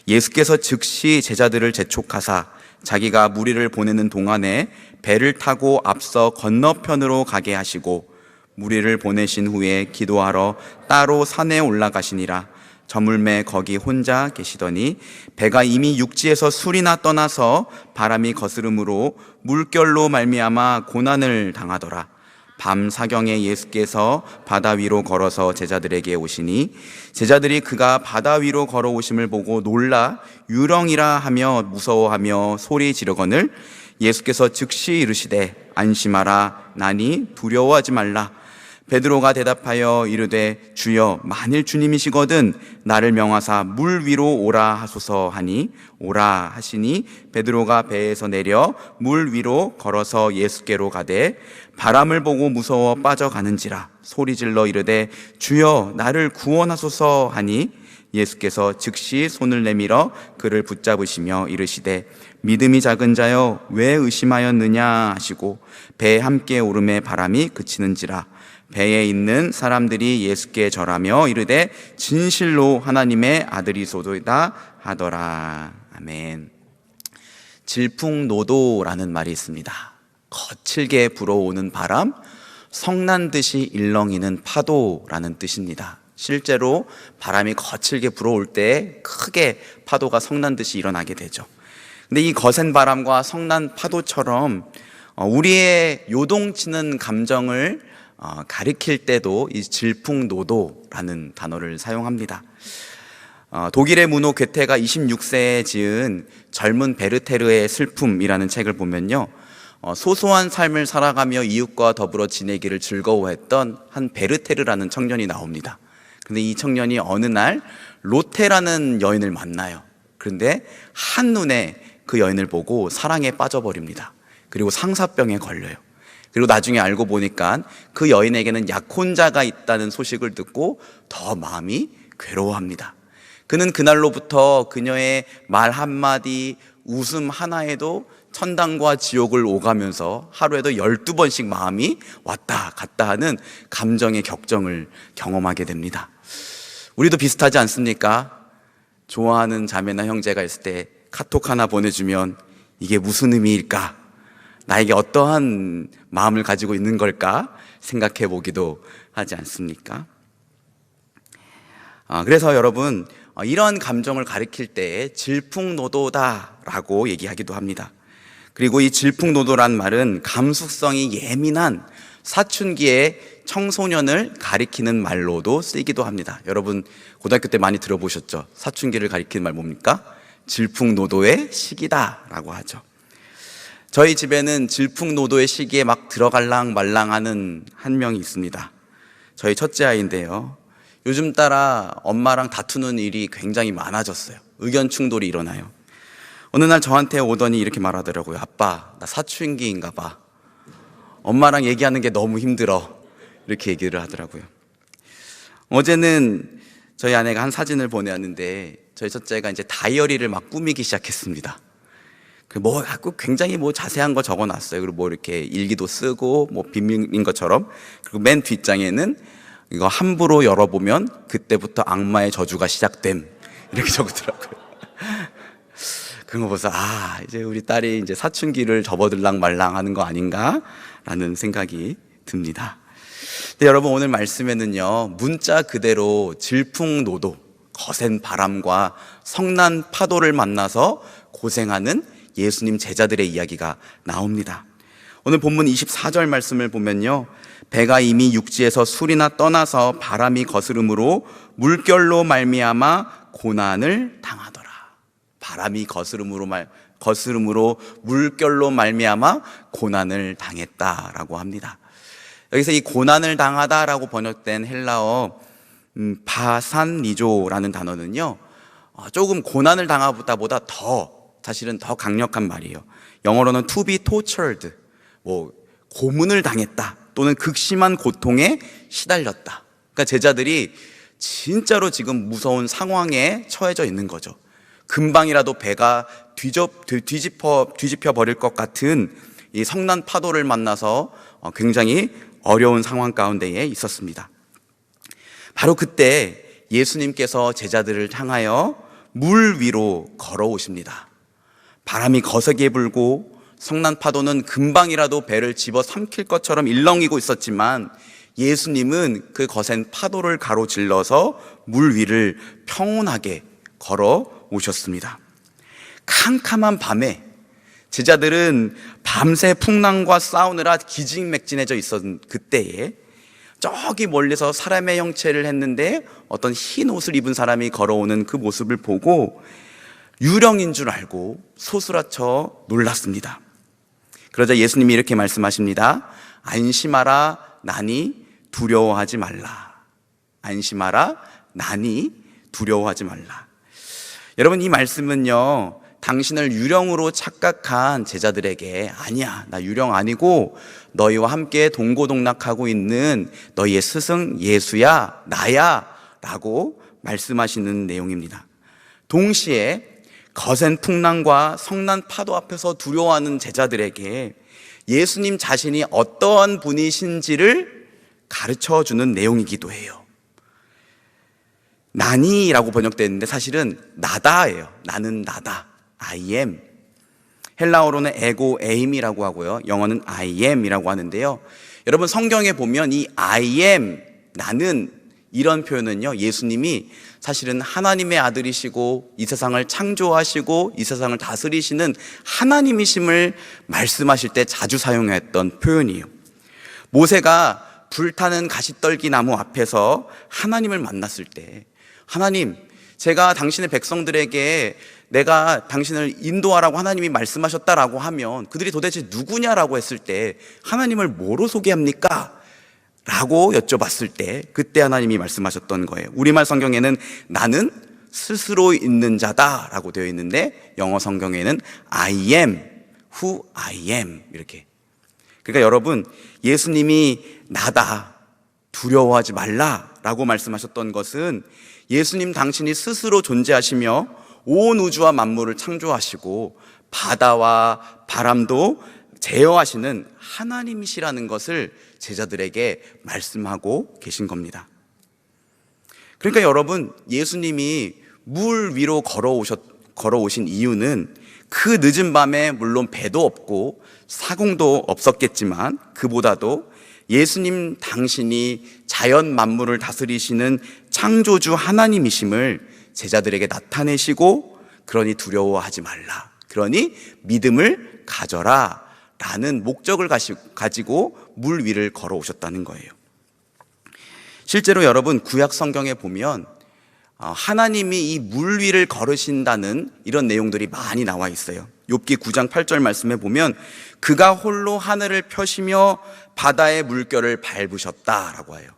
예수께서 즉시 제자들을 재촉하사 자기가 무리를 보내는 동안에 배를 타고 앞서 건너편으로 가게 하시고 무리를 보내신 후에 기도하러 따로 산에 올라가시니라. 저물매 거기 혼자 계시더니 배가 이미 육지에서 술이나 떠나서 바람이 거스름으로 물결로 말미암아 고난을 당하더라. 밤 사경에 예수께서 바다 위로 걸어서 제자들에게 오시니 제자들이 그가 바다 위로 걸어오심을 보고 놀라 유령이라 하며 무서워하며 소리 지르거늘 예수께서 즉시 이르시되 안심하라 나니 두려워하지 말라. 베드로가 대답하여 이르되 주여 만일 주님이시거든 나를 명하사 물 위로 오라 하소서 하니 오라 하시니 베드로가 배에서 내려 물 위로 걸어서 예수께로 가되 바람을 보고 무서워 빠져가는지라 소리질러 이르되 주여 나를 구원하소서 하니 예수께서 즉시 손을 내밀어 그를 붙잡으시며 이르시되 믿음이 작은 자여 왜 의심하였느냐 하시고 배에 함께 오름에 바람이 그치는지라 배에 있는 사람들이 예수께 절하며 이르되 진실로 하나님의 아들이소이다 하더라. 아멘. 질풍노도라는 말이 있습니다. 거칠게 불어오는 바람, 성난듯이 일렁이는 파도라는 뜻입니다. 실제로 바람이 거칠게 불어올 때 크게 파도가 성난듯이 일어나게 되죠. 근데 이 거센 바람과 성난 파도처럼 우리의 요동치는 감정을 가리킬 때도 이 질풍노도라는 단어를 사용합니다. 독일의 문호 괴테가 26세에 지은 젊은 베르테르의 슬픔이라는 책을 보면요, 소소한 삶을 살아가며 이웃과 더불어 지내기를 즐거워했던 한 베르테르라는 청년이 나옵니다. 근데 이 청년이 어느 날 로테라는 여인을 만나요. 그런데 한눈에 그 여인을 보고 사랑에 빠져버립니다. 그리고 상사병에 걸려요. 그리고 나중에 알고 보니까 그 여인에게는 약혼자가 있다는 소식을 듣고 더 마음이 괴로워합니다. 그는 그날로부터 그녀의 말 한마디, 웃음 하나에도 천당과 지옥을 오가면서 하루에도 12번씩 마음이 왔다 갔다 하는 감정의 격정을 경험하게 됩니다. 우리도 비슷하지 않습니까? 좋아하는 자매나 형제가 있을 때 카톡 하나 보내주면 이게 무슨 의미일까? 나에게 어떠한 마음을 가지고 있는 걸까 생각해 보기도 하지 않습니까? 그래서 여러분, 이런 감정을 가리킬 때 질풍노도다라고 얘기하기도 합니다. 그리고 이 질풍노도란 말은 감수성이 예민한 사춘기의 청소년을 가리키는 말로도 쓰이기도 합니다. 여러분 고등학교 때 많이 들어보셨죠? 사춘기를 가리키는 말 뭡니까? 질풍노도의 시기다라고 하죠. 저희 집에는 질풍노도의 시기에 막 들어갈랑 말랑하는 한 명이 있습니다. 저희 첫째 아이인데요, 요즘 따라 엄마랑 다투는 일이 굉장히 많아졌어요. 의견 충돌이 일어나요. 어느 날 저한테 오더니 이렇게 말하더라고요. 아빠, 나 사춘기인가 봐. 엄마랑 얘기하는 게 너무 힘들어. 이렇게 얘기를 하더라고요. 어제는 저희 아내가 한 사진을 보내왔는데 저희 첫째가 이제 다이어리를 막 꾸미기 시작했습니다. 굉장히 자세한 거 적어놨어요. 그리고 이렇게 일기도 쓰고 비밀인 것처럼. 그리고 맨 뒷장에는 이거 함부로 열어보면 그때부터 악마의 저주가 시작됨. 이렇게 적더라고요. 그런 거 보면서 이제 우리 딸이 이제 사춘기를 접어들랑 말랑 하는 거 아닌가라는 생각이 듭니다. 근데 여러분 오늘 말씀에는요, 문자 그대로 질풍노도, 거센 바람과 성난 파도를 만나서 고생하는 예수님 제자들의 이야기가 나옵니다. 오늘 본문 24절 말씀을 보면요, 배가 이미 육지에서 술이나 떠나서 바람이 거스름으로 물결로 말미암아 고난을 당하더라. 바람이 거스름으로 물결로 말미암아 고난을 당했다라고 합니다. 여기서 이 고난을 당하다라고 번역된 헬라어 바산리조라는 단어는요, 조금 고난을 당하다보다 사실은 더 강력한 말이에요. 영어로는 to be tortured, 고문을 당했다 또는 극심한 고통에 시달렸다. 그러니까 제자들이 진짜로 지금 무서운 상황에 처해져 있는 거죠. 금방이라도 배가 뒤집혀 버릴 것 같은 이 성난 파도를 만나서 굉장히 어려운 상황 가운데에 있었습니다. 바로 그때 예수님께서 제자들을 향하여 물 위로 걸어오십니다. 바람이 거세게 불고 성난 파도는 금방이라도 배를 집어 삼킬 것처럼 일렁이고 있었지만 예수님은 그 거센 파도를 가로질러서 물 위를 평온하게 걸어오셨습니다. 캄캄한 밤에 제자들은 밤새 풍랑과 싸우느라 기진맥진해져 있었던 그때에 저기 멀리서 사람의 형체를 했는데 어떤 흰 옷을 입은 사람이 걸어오는 그 모습을 보고 유령인 줄 알고 소스라쳐 놀랐습니다. 그러자 예수님이 이렇게 말씀하십니다. 안심하라, 나니 두려워하지 말라. 안심하라, 나니 두려워하지 말라. 여러분, 이 말씀은요, 당신을 유령으로 착각한 제자들에게 아니야, 나 유령 아니고 너희와 함께 동고동락하고 있는 너희의 스승 예수야, 나야 라고 말씀하시는 내용입니다. 동시에 거센 풍랑과 성난 파도 앞에서 두려워하는 제자들에게 예수님 자신이 어떠한 분이신지를 가르쳐주는 내용이기도 해요. 나니라고 번역되는데 사실은 나다예요. 나는 나다. I am. 헬라어로는 에고 에임이라고 하고요. 영어는 I am이라고 하는데요. 여러분, 성경에 보면 이 I am, 나는, 이런 표현은요, 예수님이 사실은 하나님의 아들이시고 이 세상을 창조하시고 이 세상을 다스리시는 하나님이심을 말씀하실 때 자주 사용했던 표현이에요. 모세가 불타는 가시떨기 나무 앞에서 하나님을 만났을 때, 하나님, 제가 당신의 백성들에게 내가 당신을 인도하라고 하나님이 말씀하셨다라고 하면 그들이 도대체 누구냐라고 했을 때 하나님을 뭐로 소개합니까? 라고 여쭤봤을 때 그때 하나님이 말씀하셨던 거예요. 우리말 성경에는 나는 스스로 있는 자다 라고 되어 있는데 영어 성경에는 I am who I am, 이렇게. 그러니까 여러분, 예수님이 나다, 두려워하지 말라 라고 말씀하셨던 것은 예수님 당신이 스스로 존재하시며 온 우주와 만물을 창조하시고 바다와 바람도 제어하시는 하나님이시라는 것을 제자들에게 말씀하고 계신 겁니다. 그러니까 여러분, 예수님이 물 위로 걸어오신 이유는 그 늦은 밤에 물론 배도 없고 사공도 없었겠지만 그보다도 예수님 당신이 자연 만물을 다스리시는 창조주 하나님이심을 제자들에게 나타내시고, 그러니 두려워하지 말라, 그러니 믿음을 가져라 라는 목적을 가지고 물 위를 걸어오셨다는 거예요. 실제로 여러분, 구약 성경에 보면 하나님이 이 물 위를 걸으신다는 이런 내용들이 많이 나와 있어요. 욥기 9장 8절 말씀에 보면 그가 홀로 하늘을 펴시며 바다의 물결을 밟으셨다라고 해요.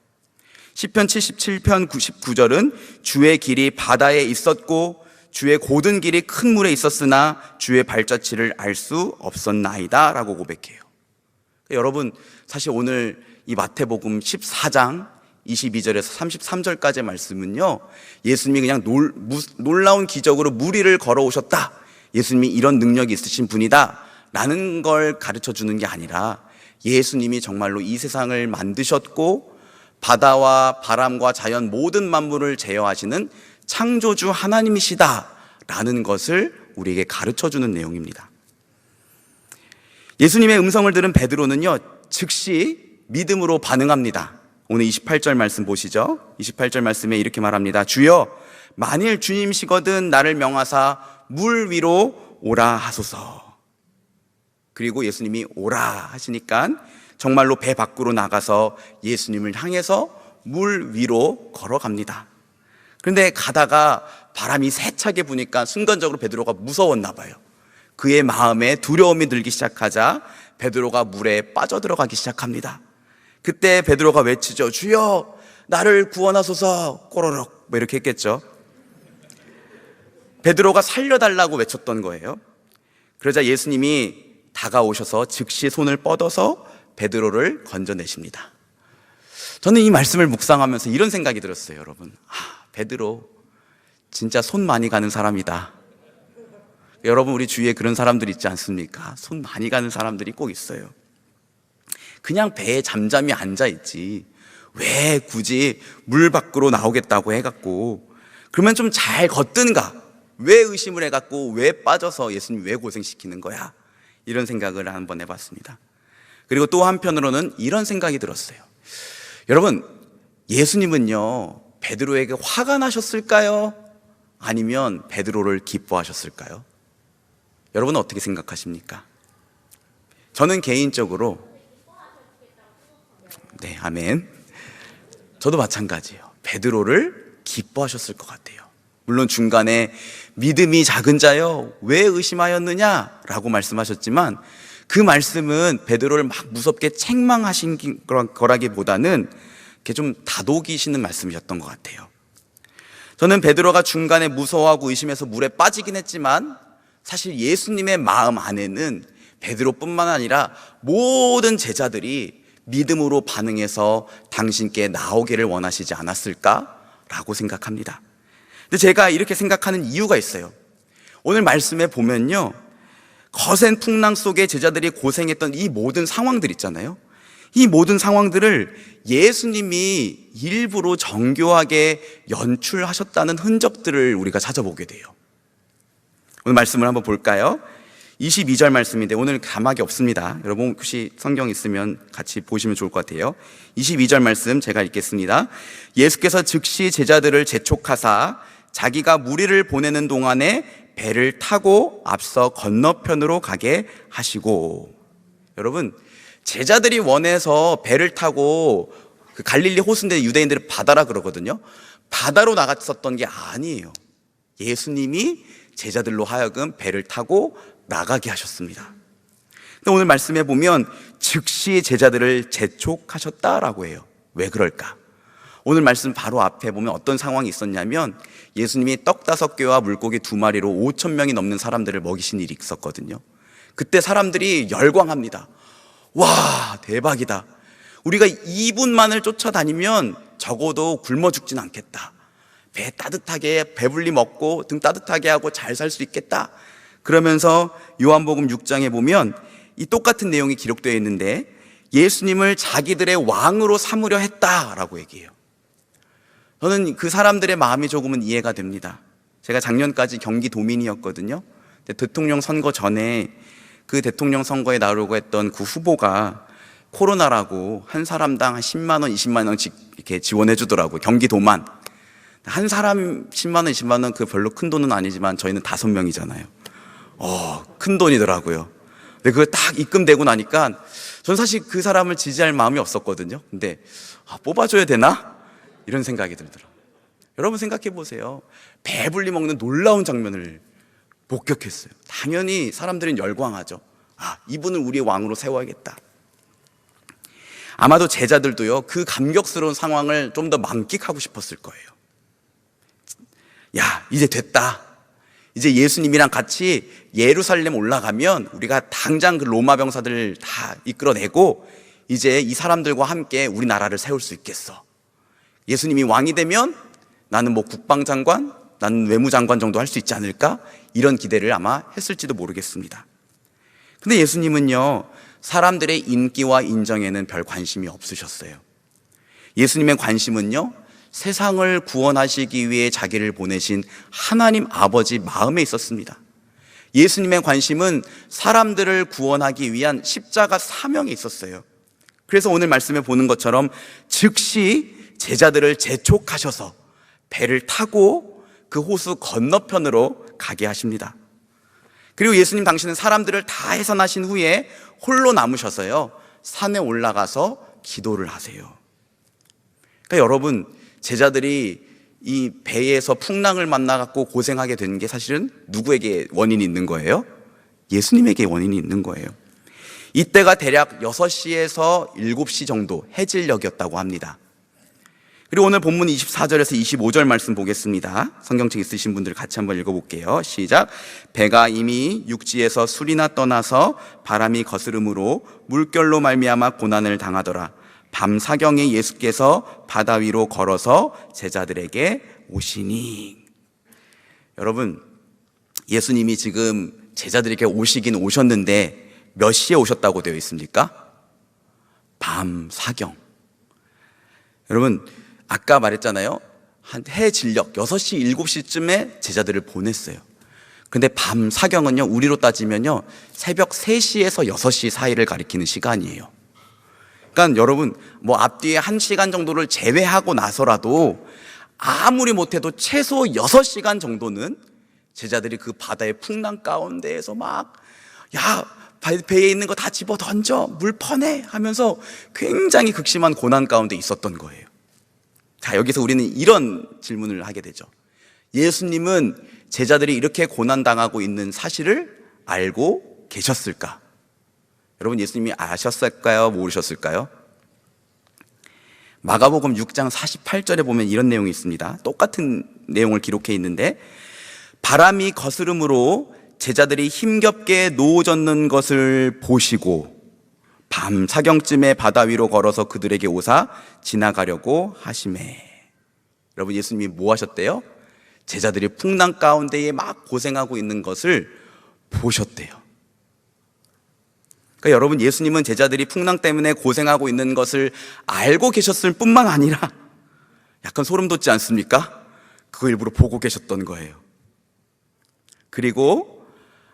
시편 77편 99절은 주의 길이 바다에 있었고 주의 고든 길이 큰 물에 있었으나 주의 발자취를 알 수 없었나이다 라고 고백해요. 여러분, 사실 오늘 이 마태복음 14장 22절에서 33절까지의 말씀은요, 예수님이 그냥 놀라운 기적으로 물 위를 걸어오셨다, 예수님이 이런 능력이 있으신 분이다 라는 걸 가르쳐 주는 게 아니라 예수님이 정말로 이 세상을 만드셨고 바다와 바람과 자연 모든 만물을 제어하시는 창조주 하나님이시다 라는 것을 우리에게 가르쳐 주는 내용입니다. 예수님의 음성을 들은 베드로는요, 즉시 믿음으로 반응합니다. 오늘 28절 말씀 보시죠. 28절 말씀에 이렇게 말합니다. 주여, 만일 주님이시거든 나를 명하사 물 위로 오라 하소서. 그리고 예수님이 오라 하시니까 정말로 배 밖으로 나가서 예수님을 향해서 물 위로 걸어갑니다. 그런데 가다가 바람이 세차게 부니까 순간적으로 베드로가 무서웠나 봐요. 그의 마음에 두려움이 들기 시작하자 베드로가 물에 빠져들어가기 시작합니다. 그때 베드로가 외치죠. 주여 나를 구원하소서. 꼬로록 뭐 이렇게 했겠죠. 베드로가 살려달라고 외쳤던 거예요. 그러자 예수님이 다가오셔서 즉시 손을 뻗어서 베드로를 건져내십니다. 저는 이 말씀을 묵상하면서 이런 생각이 들었어요. 여러분, 베드로 진짜 손 많이 가는 사람이다. 여러분, 우리 주위에 그런 사람들 있지 않습니까? 손 많이 가는 사람들이 꼭 있어요. 그냥 배에 잠잠히 앉아있지 왜 굳이 물 밖으로 나오겠다고 해갖고, 그러면 좀 잘 걷든가, 왜 의심을 해갖고 왜 빠져서 예수님 왜 고생시키는 거야? 이런 생각을 한번 해봤습니다. 그리고 또 한편으로는 이런 생각이 들었어요. 여러분, 예수님은요 베드로에게 화가 나셨을까요? 아니면 베드로를 기뻐하셨을까요? 여러분은 어떻게 생각하십니까? 저는 개인적으로 네, 아멘. 저도 마찬가지예요. 베드로를 기뻐하셨을 것 같아요. 물론 중간에 믿음이 작은 자여 왜 의심하였느냐 라고 말씀하셨지만, 그 말씀은 베드로를 막 무섭게 책망하신 거라기보다는 이렇게 좀 다독이시는 말씀이셨던 것 같아요. 저는 베드로가 중간에 무서워하고 의심해서 물에 빠지긴 했지만 사실 예수님의 마음 안에는 베드로뿐만 아니라 모든 제자들이 믿음으로 반응해서 당신께 나오기를 원하시지 않았을까라고 생각합니다. 근데 제가 이렇게 생각하는 이유가 있어요. 오늘 말씀에 보면요, 거센 풍랑 속에 제자들이 고생했던 이 모든 상황들 있잖아요. 이 모든 상황들을 예수님이 일부러 정교하게 연출하셨다는 흔적들을 우리가 찾아보게 돼요. 오늘 말씀을 한번 볼까요? 22절 말씀인데 오늘 자막이 없습니다. 여러분 혹시 성경 있으면 같이 보시면 좋을 것 같아요. 22절 말씀 제가 읽겠습니다. 예수께서 즉시 제자들을 재촉하사 자기가 무리를 보내는 동안에 배를 타고 앞서 건너편으로 가게 하시고. 여러분, 제자들이 원해서 배를 타고 그 갈릴리 호수인데 유대인들이 바다라 그러거든요. 바다로 나갔었던 게 아니에요. 예수님이 제자들로 하여금 배를 타고 나가게 하셨습니다. 근데 오늘 말씀해 보면 즉시 제자들을 재촉하셨다라고 해요. 왜 그럴까? 오늘 말씀 바로 앞에 보면 어떤 상황이 있었냐면 예수님이 떡 5개와 물고기 2마리로 5,000명이 넘는 사람들을 먹이신 일이 있었거든요. 그때 사람들이 열광합니다. 와, 대박이다. 우리가 2분만을 쫓아다니면 적어도 굶어 죽진 않겠다. 배 따뜻하게 배불리 먹고 등 따뜻하게 하고 잘 살 수 있겠다. 그러면서 요한복음 6장에 보면 이 똑같은 내용이 기록되어 있는데 예수님을 자기들의 왕으로 삼으려 했다라고 얘기해요. 저는 그 사람들의 마음이 조금은 이해가 됩니다. 제가 작년까지 경기도민이었거든요. 대통령 선거 전에 그 대통령 선거에 나오려고 했던 그 후보가 코로나라고 한 사람당 한 10만 원, 20만 원씩 이렇게 지원해 주더라고요. 경기도만. 한 사람 10만 원, 20만 원 그 별로 큰 돈은 아니지만 저희는 5명이잖아요. 큰 돈이더라고요. 근데 그거 딱 입금되고 나니까 전 사실 그 사람을 지지할 마음이 없었거든요. 근데 뽑아줘야 되나? 이런 생각이 들더라고요. 여러분 생각해 보세요. 배불리 먹는 놀라운 장면을 목격했어요. 당연히 사람들은 열광하죠. 이분을 우리의 왕으로 세워야겠다. 아마도 제자들도요, 그 감격스러운 상황을 좀 더 만끽하고 싶었을 거예요. 야, 이제 됐다. 이제 예수님이랑 같이 예루살렘 올라가면 우리가 당장 그 로마 병사들 다 이끌어내고 이제 이 사람들과 함께 우리나라를 세울 수 있겠어. 예수님이 왕이 되면 나는 뭐 국방장관, 나는 외무장관 정도 할 수 있지 않을까? 이런 기대를 아마 했을지도 모르겠습니다. 근데 예수님은요, 사람들의 인기와 인정에는 별 관심이 없으셨어요. 예수님의 관심은요, 세상을 구원하시기 위해 자기를 보내신 하나님 아버지 마음에 있었습니다. 예수님의 관심은 사람들을 구원하기 위한 십자가 사명에 있었어요. 그래서 오늘 말씀에 보는 것처럼 즉시 제자들을 재촉하셔서 배를 타고 그 호수 건너편으로 가게 하십니다. 그리고 예수님 당신은 사람들을 다 해산하신 후에 홀로 남으셔서요, 산에 올라가서 기도를 하세요. 그러니까 여러분, 제자들이 이 배에서 풍랑을 만나갖고 고생하게 된 게 사실은 누구에게 원인이 있는 거예요? 예수님에게 원인이 있는 거예요. 이때가 대략 6시에서 7시 정도 해질녘이었다고 합니다. 그리고 오늘 본문 24절에서 25절 말씀 보겠습니다. 성경책 있으신 분들 같이 한번 읽어볼게요. 시작. 배가 이미 육지에서 술이나 떠나서 바람이 거스름으로 물결로 말미암아 고난을 당하더라. 밤 사경에 예수께서 바다 위로 걸어서 제자들에게 오시니. 여러분, 예수님이 지금 제자들에게 오시긴 오셨는데 몇 시에 오셨다고 되어 있습니까? 밤 사경. 여러분, 아까 말했잖아요. 한 해 진녘 6시, 7시쯤에 제자들을 보냈어요. 근데 밤 사경은요, 우리로 따지면요, 새벽 3시에서 6시 사이를 가리키는 시간이에요. 그러니까 여러분, 뭐 앞뒤에 1시간 정도를 제외하고 나서라도 아무리 못해도 최소 6시간 정도는 제자들이 그 바다의 풍랑 가운데에서 막, 야, 배에 있는 거 다 집어 던져, 물 퍼내 하면서 굉장히 극심한 고난 가운데 있었던 거예요. 자, 여기서 우리는 이런 질문을 하게 되죠. 예수님은 제자들이 이렇게 고난당하고 있는 사실을 알고 계셨을까? 여러분, 예수님이 아셨을까요? 모르셨을까요? 마가복음 6장 48절에 보면 이런 내용이 있습니다. 똑같은 내용을 기록해 있는데, 바람이 거스름으로 제자들이 힘겹게 노젓는 것을 보시고 밤 사경쯤에 바다 위로 걸어서 그들에게 오사 지나가려고 하시매. 여러분, 예수님이 뭐 하셨대요? 제자들이 풍랑 가운데에 막 고생하고 있는 것을 보셨대요. 그러니까 여러분, 예수님은 제자들이 풍랑 때문에 고생하고 있는 것을 알고 계셨을 뿐만 아니라 약간 소름 돋지 않습니까? 그거 일부러 보고 계셨던 거예요. 그리고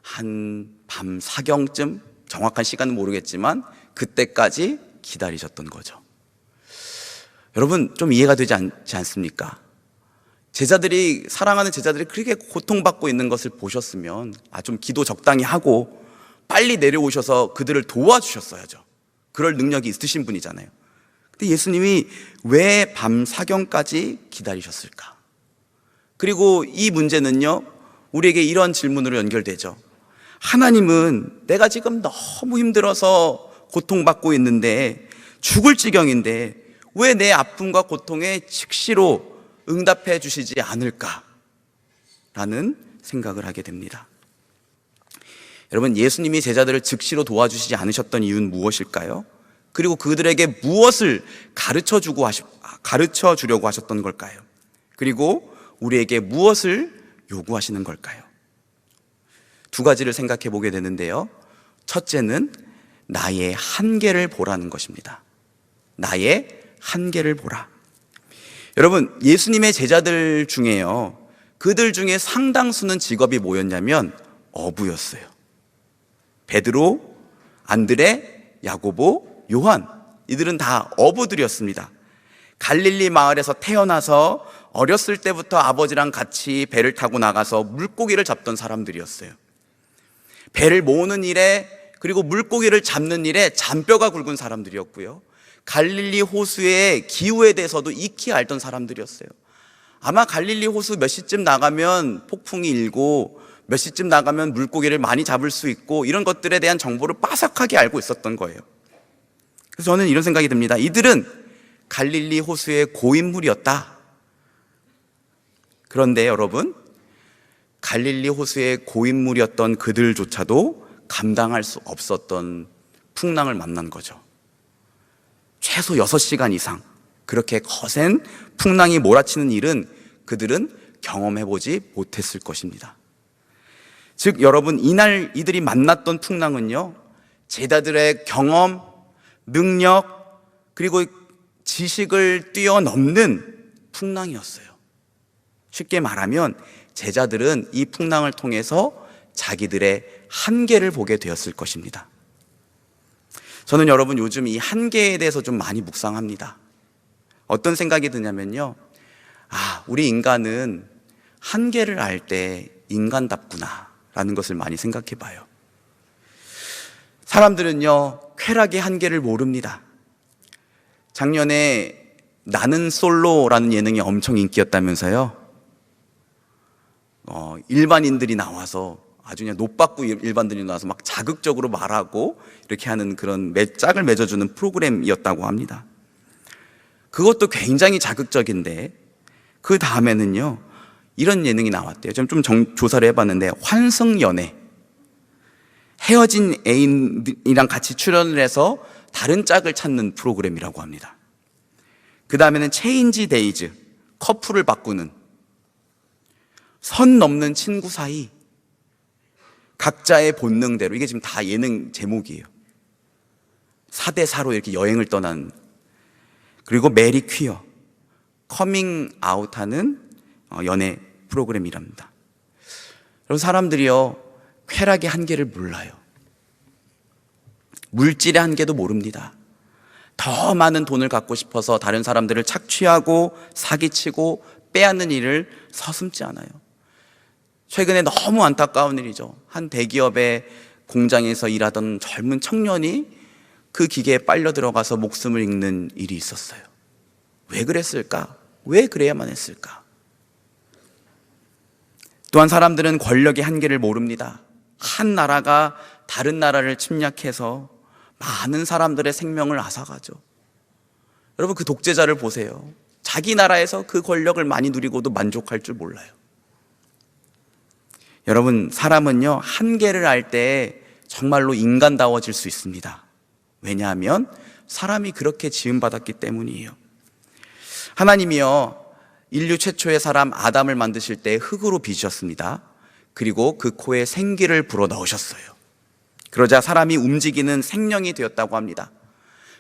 한 밤 사경쯤, 정확한 시간은 모르겠지만 그때까지 기다리셨던 거죠. 여러분, 좀 이해가 되지 않지 않습니까? 제자들이, 사랑하는 제자들이 그렇게 고통받고 있는 것을 보셨으면 좀 기도 적당히 하고 빨리 내려오셔서 그들을 도와주셨어야죠. 그럴 능력이 있으신 분이잖아요. 근데 예수님이 왜 밤 사경까지 기다리셨을까? 그리고 이 문제는요, 우리에게 이런 질문으로 연결되죠. 하나님은 내가 지금 너무 힘들어서 고통받고 있는데, 죽을 지경인데 왜 내 아픔과 고통에 즉시로 응답해 주시지 않을까? 라는 생각을 하게 됩니다. 여러분, 예수님이 제자들을 즉시로 도와주시지 않으셨던 이유는 무엇일까요? 그리고 그들에게 무엇을 가르쳐 주려고 하셨던 걸까요? 그리고 우리에게 무엇을 요구하시는 걸까요? 두 가지를 생각해 보게 되는데요. 첫째는 나의 한계를 보라는 것입니다. 나의 한계를 보라. 여러분, 예수님의 제자들 중에요, 그들 중에 상당수는 직업이 뭐였냐면 어부였어요. 베드로, 안드레, 야고보, 요한, 이들은 다 어부들이었습니다. 갈릴리 마을에서 태어나서 어렸을 때부터 아버지랑 같이 배를 타고 나가서 물고기를 잡던 사람들이었어요. 배를 모으는 일에, 그리고 물고기를 잡는 일에 잔뼈가 굵은 사람들이었고요, 갈릴리 호수의 기후에 대해서도 익히 알던 사람들이었어요. 아마 갈릴리 호수 몇 시쯤 나가면 폭풍이 일고 몇 시쯤 나가면 물고기를 많이 잡을 수 있고, 이런 것들에 대한 정보를 빠삭하게 알고 있었던 거예요. 그래서 저는 이런 생각이 듭니다. 이들은 갈릴리 호수의 고인물이었다. 그런데 여러분, 갈릴리 호수의 고인물이었던 그들조차도 감당할 수 없었던 풍랑을 만난 거죠. 최소 6시간 이상 그렇게 거센 풍랑이 몰아치는 일은 그들은 경험해보지 못했을 것입니다. 즉, 여러분, 이날 이들이 만났던 풍랑은요, 제자들의 경험, 능력, 그리고 지식을 뛰어넘는 풍랑이었어요. 쉽게 말하면 제자들은 이 풍랑을 통해서 자기들의 한계를 보게 되었을 것입니다. 저는 여러분, 요즘 이 한계에 대해서 좀 많이 묵상합니다. 어떤 생각이 드냐면요, 우리 인간은 한계를 알 때 인간답구나 라는 것을 많이 생각해 봐요. 사람들은요, 쾌락의 한계를 모릅니다. 작년에 나는 솔로라는 예능이 엄청 인기였다면서요. 일반인들이 나와서 아주 그냥 노빠꾸 일반인들이 나와서 막 자극적으로 말하고 이렇게 하는 그런 짝을 맺어주는 프로그램이었다고 합니다. 그것도 굉장히 자극적인데 그 다음에는요, 이런 예능이 나왔대요. 좀 조사를 해봤는데 환승연애, 헤어진 애인이랑 같이 출연을 해서 다른 짝을 찾는 프로그램이라고 합니다. 그 다음에는 체인지 데이즈, 커플을 바꾸는, 선 넘는 친구 사이, 각자의 본능대로, 이게 지금 다 예능 제목이에요. 4대 4로 이렇게 여행을 떠난, 그리고 메리 퀴어, 커밍 아웃하는 연애 프로그램이랍니다. 여러분, 사람들이요, 쾌락의 한계를 몰라요. 물질의 한계도 모릅니다. 더 많은 돈을 갖고 싶어서 다른 사람들을 착취하고 사기치고 빼앗는 일을 서슴지 않아요. 최근에 너무 안타까운 일이죠. 한 대기업의 공장에서 일하던 젊은 청년이 그 기계에 빨려 들어가서 목숨을 잃는 일이 있었어요. 왜 그랬을까? 왜 그래야만 했을까? 또한 사람들은 권력의 한계를 모릅니다. 한 나라가 다른 나라를 침략해서 많은 사람들의 생명을 앗아가죠. 여러분, 그 독재자를 보세요. 자기 나라에서 그 권력을 많이 누리고도 만족할 줄 몰라요. 여러분, 사람은요, 한계를 알 때 정말로 인간다워질 수 있습니다. 왜냐하면 사람이 그렇게 지음받았기 때문이에요. 하나님이요, 인류 최초의 사람 아담을 만드실 때 흙으로 빚으셨습니다. 그리고 그 코에 생기를 불어넣으셨어요. 그러자 사람이 움직이는 생명이 되었다고 합니다.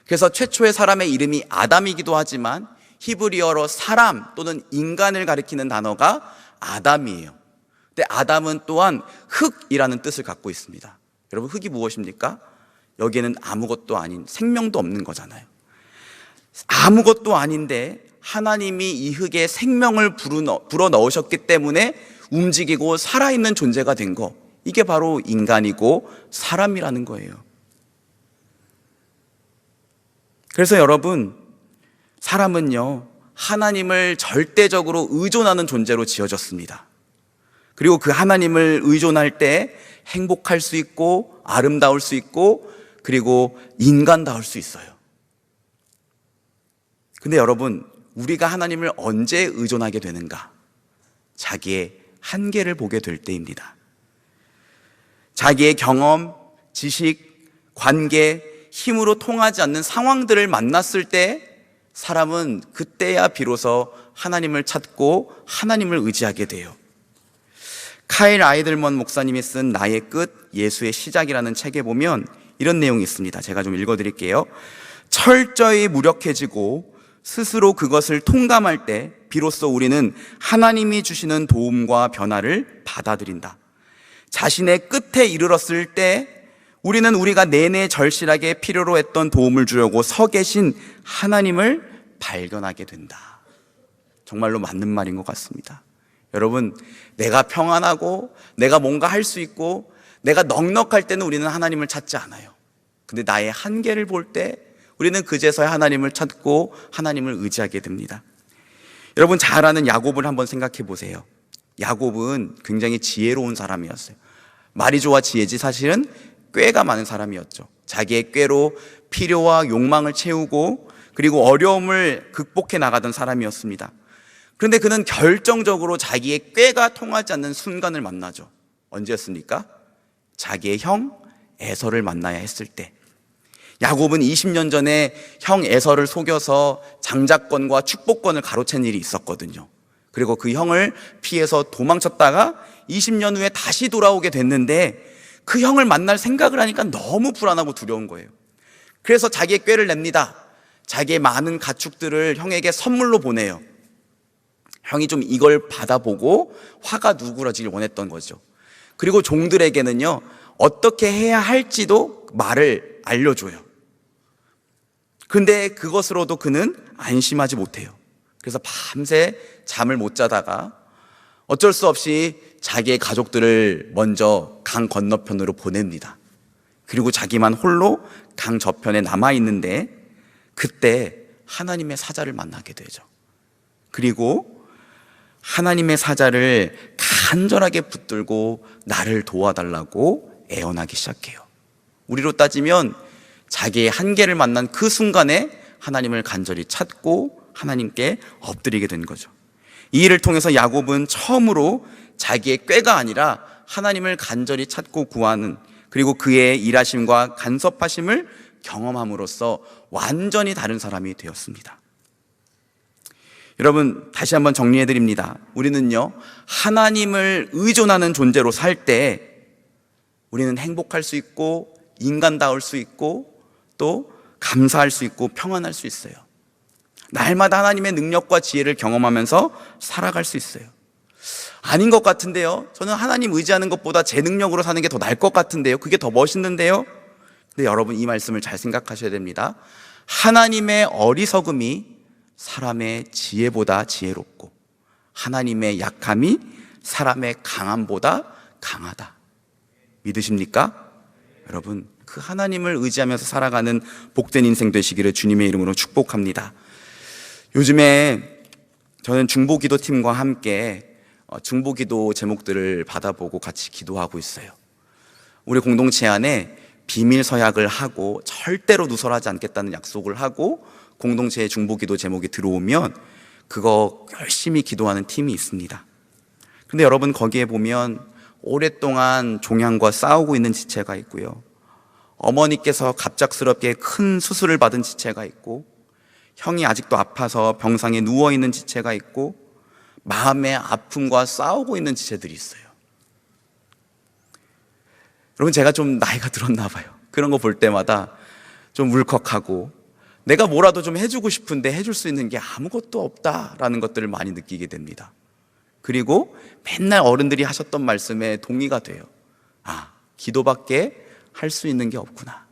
그래서 최초의 사람의 이름이 아담이기도 하지만 히브리어로 사람 또는 인간을 가리키는 단어가 아담이에요. 근데 아담은 또한 흙이라는 뜻을 갖고 있습니다. 여러분, 흙이 무엇입니까? 여기에는 아무것도 아닌, 생명도 없는 거잖아요. 아무것도 아닌데 하나님이 이 흙에 생명을 불어넣으셨기 때문에 움직이고 살아있는 존재가 된 거, 이게 바로 인간이고 사람이라는 거예요. 그래서 여러분, 사람은요, 하나님을 절대적으로 의존하는 존재로 지어졌습니다. 그리고 그 하나님을 의존할 때 행복할 수 있고 아름다울 수 있고 그리고 인간다울 수 있어요. 근데 여러분, 우리가 하나님을 언제 의존하게 되는가? 자기의 한계를 보게 될 때입니다. 자기의 경험, 지식, 관계, 힘으로 통하지 않는 상황들을 만났을 때 사람은 그때야 비로소 하나님을 찾고 하나님을 의지하게 돼요. 카일 아이들먼 목사님이 쓴 나의 끝, 예수의 시작이라는 책에 보면 이런 내용이 있습니다. 제가 좀 읽어드릴게요. 철저히 무력해지고 스스로 그것을 통감할 때 비로소 우리는 하나님이 주시는 도움과 변화를 받아들인다. 자신의 끝에 이르렀을 때 우리는 우리가 내내 절실하게 필요로 했던 도움을 주려고 서 계신 하나님을 발견하게 된다. 정말로 맞는 말인 것 같습니다. 여러분, 내가 평안하고 내가 뭔가 할 수 있고 내가 넉넉할 때는 우리는 하나님을 찾지 않아요. 근데 나의 한계를 볼 때 우리는 그제서야 하나님을 찾고 하나님을 의지하게 됩니다. 여러분, 잘 아는 야곱을 한번 생각해 보세요. 야곱은 굉장히 지혜로운 사람이었어요. 말이 좋아 지혜지 사실은 꾀가 많은 사람이었죠. 자기의 꾀로 필요와 욕망을 채우고 그리고 어려움을 극복해 나가던 사람이었습니다. 그런데 그는 결정적으로 자기의 꾀가 통하지 않는 순간을 만나죠. 언제였습니까? 자기의 형 에서를 만나야 했을 때. 야곱은 20년 전에 형 에서를 속여서 장자권과 축복권을 가로챈 일이 있었거든요. 그리고 그 형을 피해서 도망쳤다가 20년 후에 다시 돌아오게 됐는데 그 형을 만날 생각을 하니까 너무 불안하고 두려운 거예요. 그래서 자기의 꾀를 냅니다. 자기의 많은 가축들을 형에게 선물로 보내요. 형이 좀 이걸 받아보고 화가 누그러지길 원했던 거죠. 그리고 종들에게는요, 어떻게 해야 할지도 말을 알려줘요. 근데 그것으로도 그는 안심하지 못해요. 그래서 밤새 잠을 못 자다가 어쩔 수 없이 자기의 가족들을 먼저 강 건너편으로 보냅니다. 그리고 자기만 홀로 강 저편에 남아있는데 그때 하나님의 사자를 만나게 되죠. 그리고 하나님의 사자를 간절하게 붙들고 나를 도와달라고 애원하기 시작해요. 우리로 따지면 자기의 한계를 만난 그 순간에 하나님을 간절히 찾고 하나님께 엎드리게 된 거죠. 이 일을 통해서 야곱은 처음으로 자기의 꾀가 아니라 하나님을 간절히 찾고 구하는, 그리고 그의 일하심과 간섭하심을 경험함으로써 완전히 다른 사람이 되었습니다. 여러분, 다시 한번 정리해 드립니다. 우리는요, 하나님을 의존하는 존재로 살 때 우리는 행복할 수 있고 인간다울 수 있고 또 감사할 수 있고 평안할 수 있어요. 날마다 하나님의 능력과 지혜를 경험하면서 살아갈 수 있어요. 아닌 것 같은데요. 저는 하나님 의지하는 것보다 제 능력으로 사는 게 더 나을 것 같은데요. 그게 더 멋있는데요. 근데 여러분, 이 말씀을 잘 생각하셔야 됩니다. 하나님의 어리석음이 사람의 지혜보다 지혜롭고 하나님의 약함이 사람의 강함보다 강하다. 믿으십니까? 여러분, 그 하나님을 의지하면서 살아가는 복된 인생 되시기를 주님의 이름으로 축복합니다. 요즘에 저는 중보기도팀과 함께 중보기도 제목들을 받아보고 같이 기도하고 있어요. 우리 공동체 안에 비밀 서약을 하고 절대로 누설하지 않겠다는 약속을 하고 공동체의 중보기도 제목이 들어오면 그거 열심히 기도하는 팀이 있습니다. 근데 여러분, 거기에 보면 오랫동안 종양과 싸우고 있는 지체가 있고요, 어머니께서 갑작스럽게 큰 수술을 받은 지체가 있고, 형이 아직도 아파서 병상에 누워있는 지체가 있고, 마음의 아픔과 싸우고 있는 지체들이 있어요. 여러분, 제가 좀 나이가 들었나 봐요. 그런 거 볼 때마다 좀 울컥하고 내가 뭐라도 좀 해주고 싶은데 해줄 수 있는 게 아무것도 없다라는 것들을 많이 느끼게 됩니다. 그리고 맨날 어른들이 하셨던 말씀에 동의가 돼요. 아, 기도밖에 할 수 있는 게 없구나.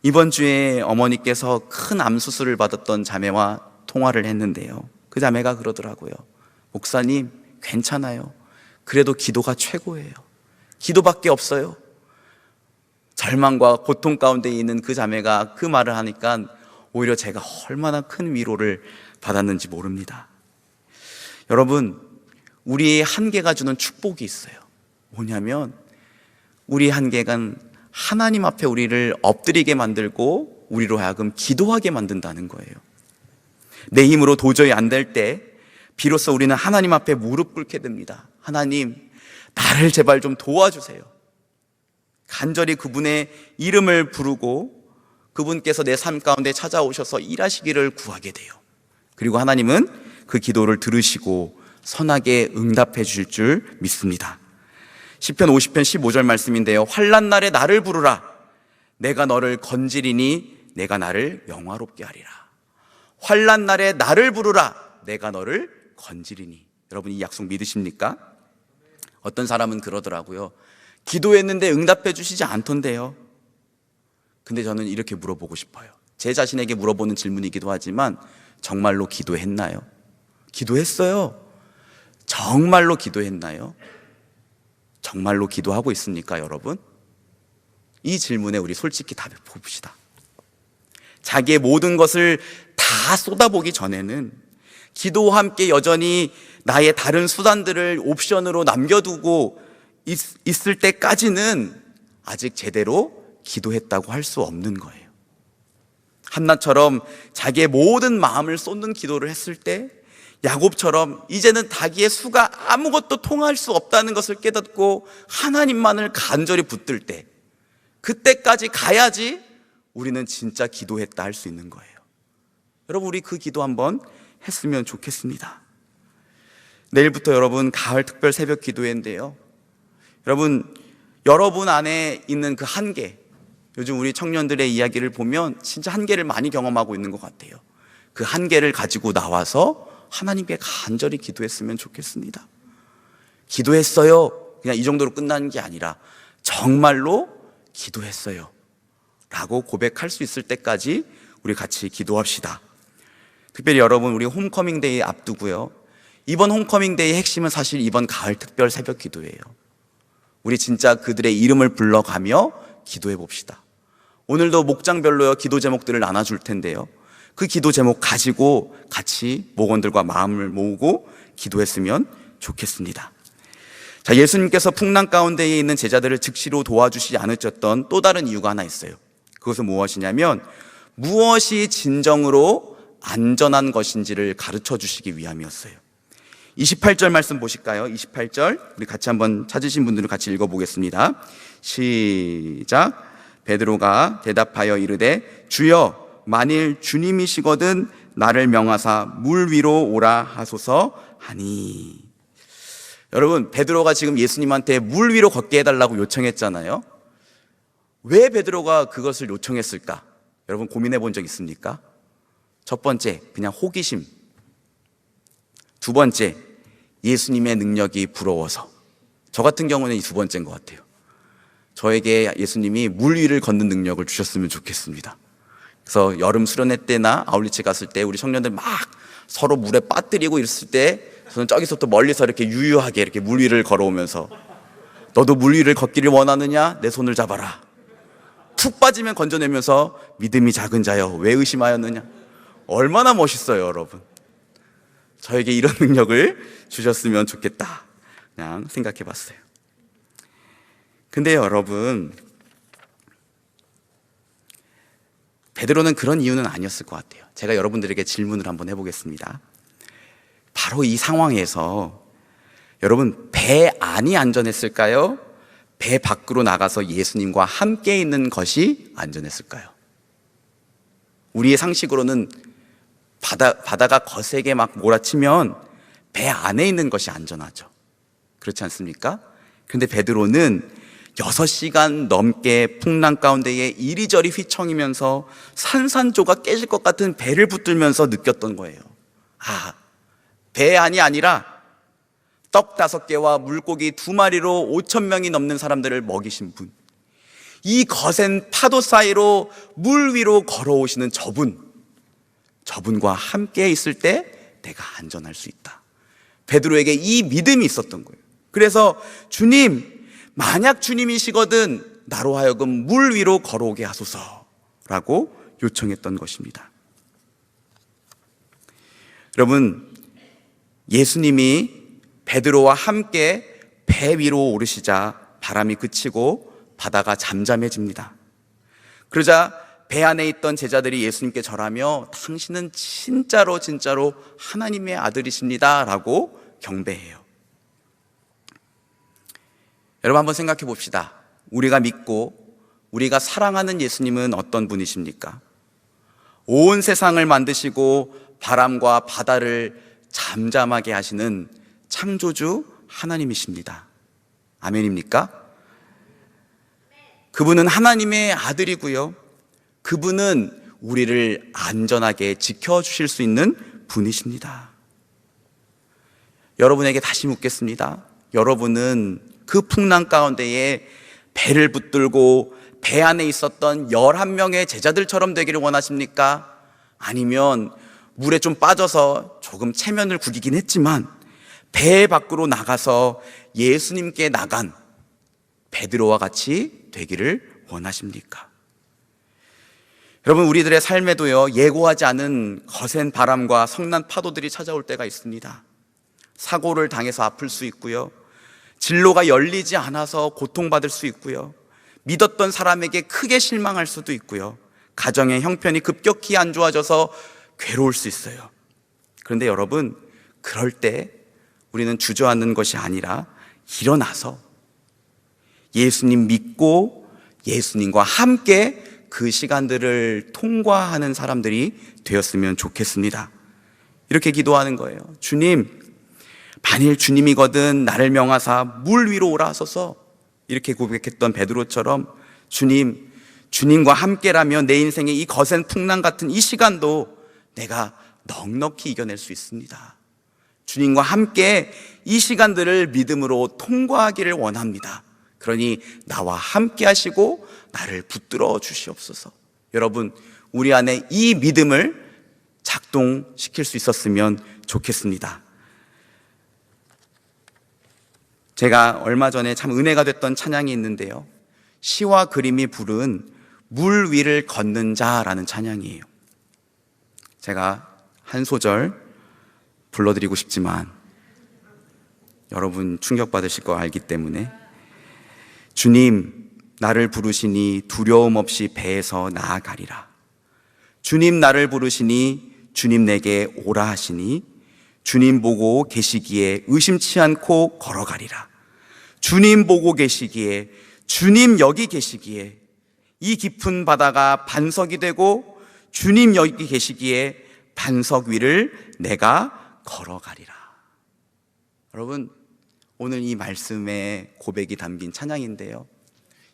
이번 주에 어머니께서 큰 암 수술을 받았던 자매와 통화를 했는데요, 그 자매가 그러더라고요. 목사님, 괜찮아요. 그래도 기도가 최고예요. 기도밖에 없어요. 절망과 고통 가운데 있는 그 자매가 그 말을 하니까 오히려 제가 얼마나 큰 위로를 받았는지 모릅니다. 여러분, 우리의 한계가 주는 축복이 있어요. 뭐냐면 우리 한계가 하나님 앞에 우리를 엎드리게 만들고 우리로 하여금 기도하게 만든다는 거예요. 내 힘으로 도저히 안 될 때 비로소 우리는 하나님 앞에 무릎 꿇게 됩니다. 하나님, 나를 제발 좀 도와주세요. 간절히 그분의 이름을 부르고 그분께서 내 삶 가운데 찾아오셔서 일하시기를 구하게 돼요. 그리고 하나님은 그 기도를 들으시고 선하게 응답해 주실 줄 믿습니다. 시편 50편 15절 말씀인데요, 환난 날에 나를 부르라. 내가 너를 건지리니 내가 나를 영화롭게 하리라. 환난 날에 나를 부르라. 내가 너를 건지리니. 여러분, 이 약속 믿으십니까? 어떤 사람은 그러더라고요. 기도했는데 응답해 주시지 않던데요. 근데 저는 이렇게 물어보고 싶어요. 제 자신에게 물어보는 질문이기도 하지만 정말로 기도했나요? 기도했어요. 정말로 기도했나요? 정말로 기도하고 있습니까, 여러분? 이 질문에 우리 솔직히 답해 봅시다. 자기의 모든 것을 다 쏟아보기 전에는 기도와 함께 여전히 나의 다른 수단들을 옵션으로 남겨두고 있을 때까지는 아직 제대로 기도했다고 할 수 없는 거예요. 한나처럼 자기의 모든 마음을 쏟는 기도를 했을 때, 야곱처럼 이제는 자기의 수가 아무것도 통할 수 없다는 것을 깨닫고 하나님만을 간절히 붙들 때, 그때까지 가야지 우리는 진짜 기도했다 할 수 있는 거예요. 여러분, 우리 그 기도 한번 했으면 좋겠습니다. 내일부터 여러분 가을 특별 새벽 기도회인데요, 여러분 안에 있는 그 한계, 요즘 우리 청년들의 이야기를 보면 진짜 한계를 많이 경험하고 있는 것 같아요. 그 한계를 가지고 나와서 하나님께 간절히 기도했으면 좋겠습니다. 기도했어요, 그냥 이 정도로 끝나는 게 아니라 정말로 기도했어요 라고 고백할 수 있을 때까지 우리 같이 기도합시다. 특별히 여러분, 우리 홈커밍데이 앞두고요, 이번 홈커밍데이의 핵심은 사실 이번 가을 특별 새벽 기도예요. 우리 진짜 그들의 이름을 불러가며 기도해 봅시다. 오늘도 목장별로 기도 제목들을 나눠줄 텐데요. 그 기도 제목 가지고 같이 목원들과 마음을 모으고 기도했으면 좋겠습니다. 자, 예수님께서 풍랑 가운데에 있는 제자들을 즉시로 도와주시지 않으셨던 또 다른 이유가 하나 있어요. 그것은 무엇이냐면 무엇이 진정으로 안전한 것인지를 가르쳐 주시기 위함이었어요. 28절 말씀 보실까요? 28절 우리 같이 한번 찾으신 분들은 같이 읽어보겠습니다. 시작. 베드로가 대답하여 이르되 주여 만일 주님이시거든 나를 명하사 물 위로 오라 하소서 하니. 여러분, 베드로가 지금 예수님한테 물 위로 걷게 해달라고 요청했잖아요. 왜 베드로가 그것을 요청했을까? 여러분 고민해 본 적 있습니까? 첫 번째, 그냥 호기심. 두 번째, 예수님의 능력이 부러워서. 저 같은 경우는 이 두 번째인 것 같아요. 저에게 예수님이 물 위를 걷는 능력을 주셨으면 좋겠습니다. 그래서 여름 수련회 때나 아울리치 갔을 때 우리 청년들 막 서로 물에 빠뜨리고 있을 때 저는 저기서 또 멀리서 이렇게 유유하게 이렇게 물 위를 걸어오면서 너도 물 위를 걷기를 원하느냐? 내 손을 잡아라. 푹 빠지면 건져내면서 믿음이 작은 자여 왜 의심하였느냐? 얼마나 멋있어요, 여러분. 저에게 이런 능력을 주셨으면 좋겠다. 그냥 생각해 봤어요. 근데 여러분, 베드로는 그런 이유는 아니었을 것 같아요. 제가 여러분들에게 질문을 한번 해보겠습니다. 바로 이 상황에서 여러분, 배 안이 안전했을까요? 배 밖으로 나가서 예수님과 함께 있는 것이 안전했을까요? 우리의 상식으로는 바다가 거세게 막 몰아치면 배 안에 있는 것이 안전하죠. 그렇지 않습니까? 그런데 베드로는 6시간 넘게 풍랑 가운데에 이리저리 휘청이면서 산산조각 깨질 것 같은 배를 붙들면서 느꼈던 거예요. 아, 배 안이 아니라 떡 5개와 물고기 2마리로 5,000명이 넘는 사람들을 먹이신 분, 이 거센 파도 사이로 물 위로 걸어오시는 저분과 함께 있을 때 내가 안전할 수 있다. 베드로에게 이 믿음이 있었던 거예요. 그래서 주님, 만약 주님이시거든 나로 하여금 물 위로 걸어오게 하소서라고 요청했던 것입니다. 여러분, 예수님이 베드로와 함께 배 위로 오르시자 바람이 그치고 바다가 잠잠해집니다. 그러자 배 안에 있던 제자들이 예수님께 절하며 당신은 진짜로 하나님의 아들이십니다 라고 경배해요. 여러분 한번 생각해 봅시다. 우리가 믿고 우리가 사랑하는 예수님은 어떤 분이십니까? 온 세상을 만드시고 바람과 바다를 잠잠하게 하시는 창조주 하나님이십니다. 아멘입니까? 그분은 하나님의 아들이고요. 그분은 우리를 안전하게 지켜주실 수 있는 분이십니다. 여러분에게 다시 묻겠습니다. 여러분은 그 풍랑 가운데에 배를 붙들고 배 안에 있었던 11명의 제자들처럼 되기를 원하십니까? 아니면 물에 좀 빠져서 조금 체면을 구기긴 했지만 배 밖으로 나가서 예수님께 나간 베드로와 같이 되기를 원하십니까? 여러분, 우리들의 삶에도요, 예고하지 않은 거센 바람과 성난 파도들이 찾아올 때가 있습니다. 사고를 당해서 아플 수 있고요, 진로가 열리지 않아서 고통받을 수 있고요, 믿었던 사람에게 크게 실망할 수도 있고요, 가정의 형편이 급격히 안 좋아져서 괴로울 수 있어요. 그런데 여러분, 그럴 때 우리는 주저앉는 것이 아니라 일어나서 예수님 믿고 예수님과 함께 그 시간들을 통과하는 사람들이 되었으면 좋겠습니다. 이렇게 기도하는 거예요. 주님, 만일 주님이거든 나를 명하사 물 위로 오라 하소서. 이렇게 고백했던 베드로처럼 주님과 함께라면 내 인생의 이 거센 풍랑 같은 이 시간도 내가 넉넉히 이겨낼 수 있습니다. 주님과 함께 이 시간들을 믿음으로 통과하기를 원합니다. 그러니 나와 함께 하시고 나를 붙들어 주시옵소서. 여러분, 우리 안에 이 믿음을 작동시킬 수 있었으면 좋겠습니다. 제가 얼마 전에 참 은혜가 됐던 찬양이 있는데요, 시와 그림이 부른 물 위를 걷는 자라는 찬양이에요. 제가 한 소절 불러드리고 싶지만 여러분 충격받으실 거 알기 때문에, 주님 나를 부르시니 두려움 없이 배에서 나아가리라. 주님 나를 부르시니 주님 내게 오라 하시니 주님 보고 계시기에 의심치 않고 걸어가리라. 주님 보고 계시기에, 주님 여기 계시기에 이 깊은 바다가 반석이 되고 주님 여기 계시기에 반석 위를 내가 걸어가리라. 여러분, 오늘 이 말씀의 고백이 담긴 찬양인데요,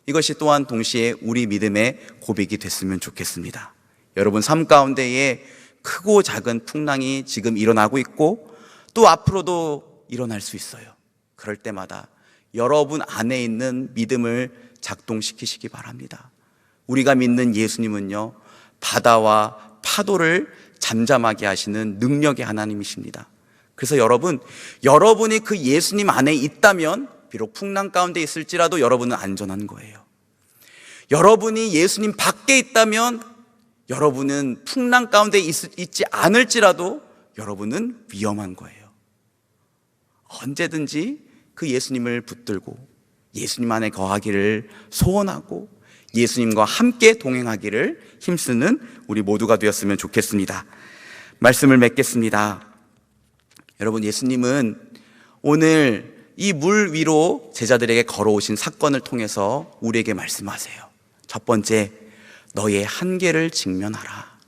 이것이 또한 동시에 우리 믿음의 고백이 됐으면 좋겠습니다. 여러분 삶 가운데에 크고 작은 풍랑이 지금 일어나고 있고 또 앞으로도 일어날 수 있어요. 그럴 때마다 여러분 안에 있는 믿음을 작동시키시기 바랍니다. 우리가 믿는 예수님은요, 바다와 파도를 잠잠하게 하시는 능력의 하나님이십니다. 그래서 여러분이 그 예수님 안에 있다면 비록 풍랑 가운데 있을지라도 여러분은 안전한 거예요. 여러분이 예수님 밖에 있다면 여러분은 풍랑 가운데 있지 않을지라도 여러분은 위험한 거예요. 언제든지 그 예수님을 붙들고 예수님 안에 거하기를 소원하고 예수님과 함께 동행하기를 힘쓰는 우리 모두가 되었으면 좋겠습니다. 말씀을 맺겠습니다. 여러분, 예수님은 오늘 이 물 위로 제자들에게 걸어오신 사건을 통해서 우리에게 말씀하세요. 첫 번째, 너의 한계를 직면하라.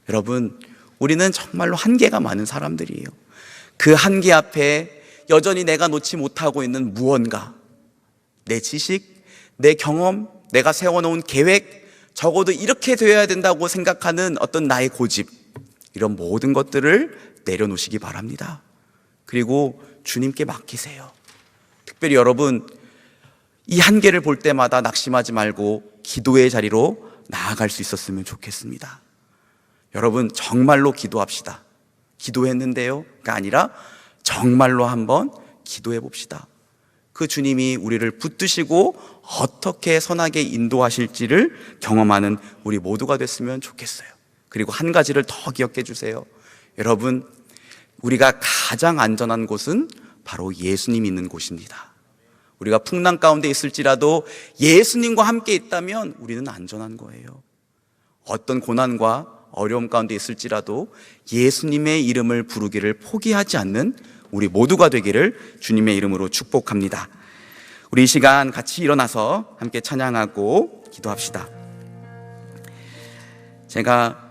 여러분, 우리는 정말로 한계가 많은 사람들이에요. 그 한계 앞에 여전히 내가 놓지 못하고 있는 무언가, 내 지식, 내 경험, 내가 세워놓은 계획, 적어도 이렇게 되어야 된다고 생각하는 어떤 나의 고집, 이런 모든 것들을 내려놓으시기 바랍니다. 그리고 주님께 맡기세요. 특별히 여러분, 이 한계를 볼 때마다 낙심하지 말고 기도의 자리로 나아갈 수 있었으면 좋겠습니다. 여러분, 정말로 기도합시다. 기도했는데요가 아니라 정말로 한번 기도해 봅시다. 그 주님이 우리를 붙드시고 어떻게 선하게 인도하실지를 경험하는 우리 모두가 됐으면 좋겠어요. 그리고 한 가지를 더 기억해 주세요. 여러분, 우리가 가장 안전한 곳은 바로 예수님이 있는 곳입니다. 우리가 풍랑 가운데 있을지라도 예수님과 함께 있다면 우리는 안전한 거예요. 어떤 고난과 어려움 가운데 있을지라도 예수님의 이름을 부르기를 포기하지 않는 우리 모두가 되기를 주님의 이름으로 축복합니다. 우리 이 시간 같이 일어나서 함께 찬양하고 기도합시다. 제가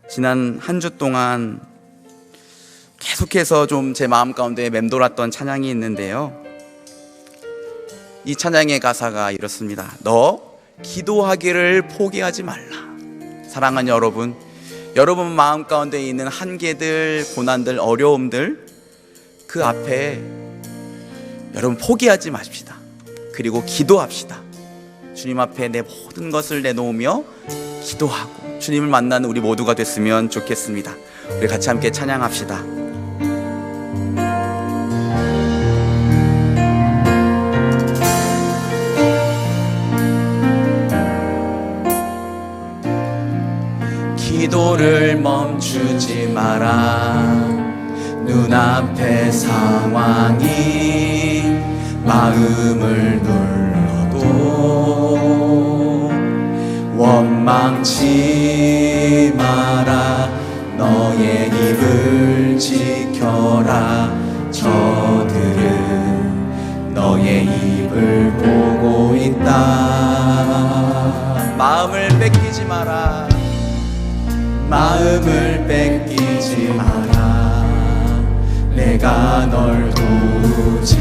지난 한 주 동안 계속해서 좀 제 마음 가운데 맴돌았던 찬양이 있는데요, 이 찬양의 가사가 이렇습니다. 너 기도하기를 포기하지 말라. 사랑하는 여러분 마음 가운데 있는 한계들, 고난들, 어려움들, 그 앞에 여러분 포기하지 마십시다. 그리고 기도합시다. 주님 앞에 내 모든 것을 내놓으며 기도하고 주님을 만나는 우리 모두가 됐으면 좋겠습니다. 우리 같이 함께 찬양합시다. 기도를 멈추지 마라. 눈앞의 상황이 마음을 눌러도 원망치 마라. 너의 입을 지켜라. 저들은 너의 입을 보고 있다. 마음을 뺏기지 마라. 마음을 뺏기지 마라. 내가 널 도우지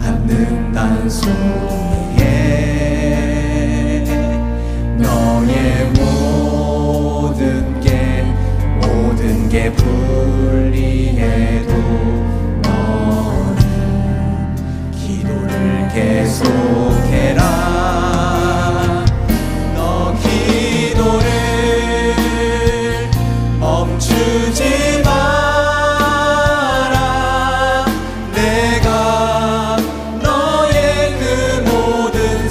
않는단 소리에 너의 모든 게 불리해도 너는 기도를 계속해라. 너 기도를 멈추지 마라. 내가 너의 그 모든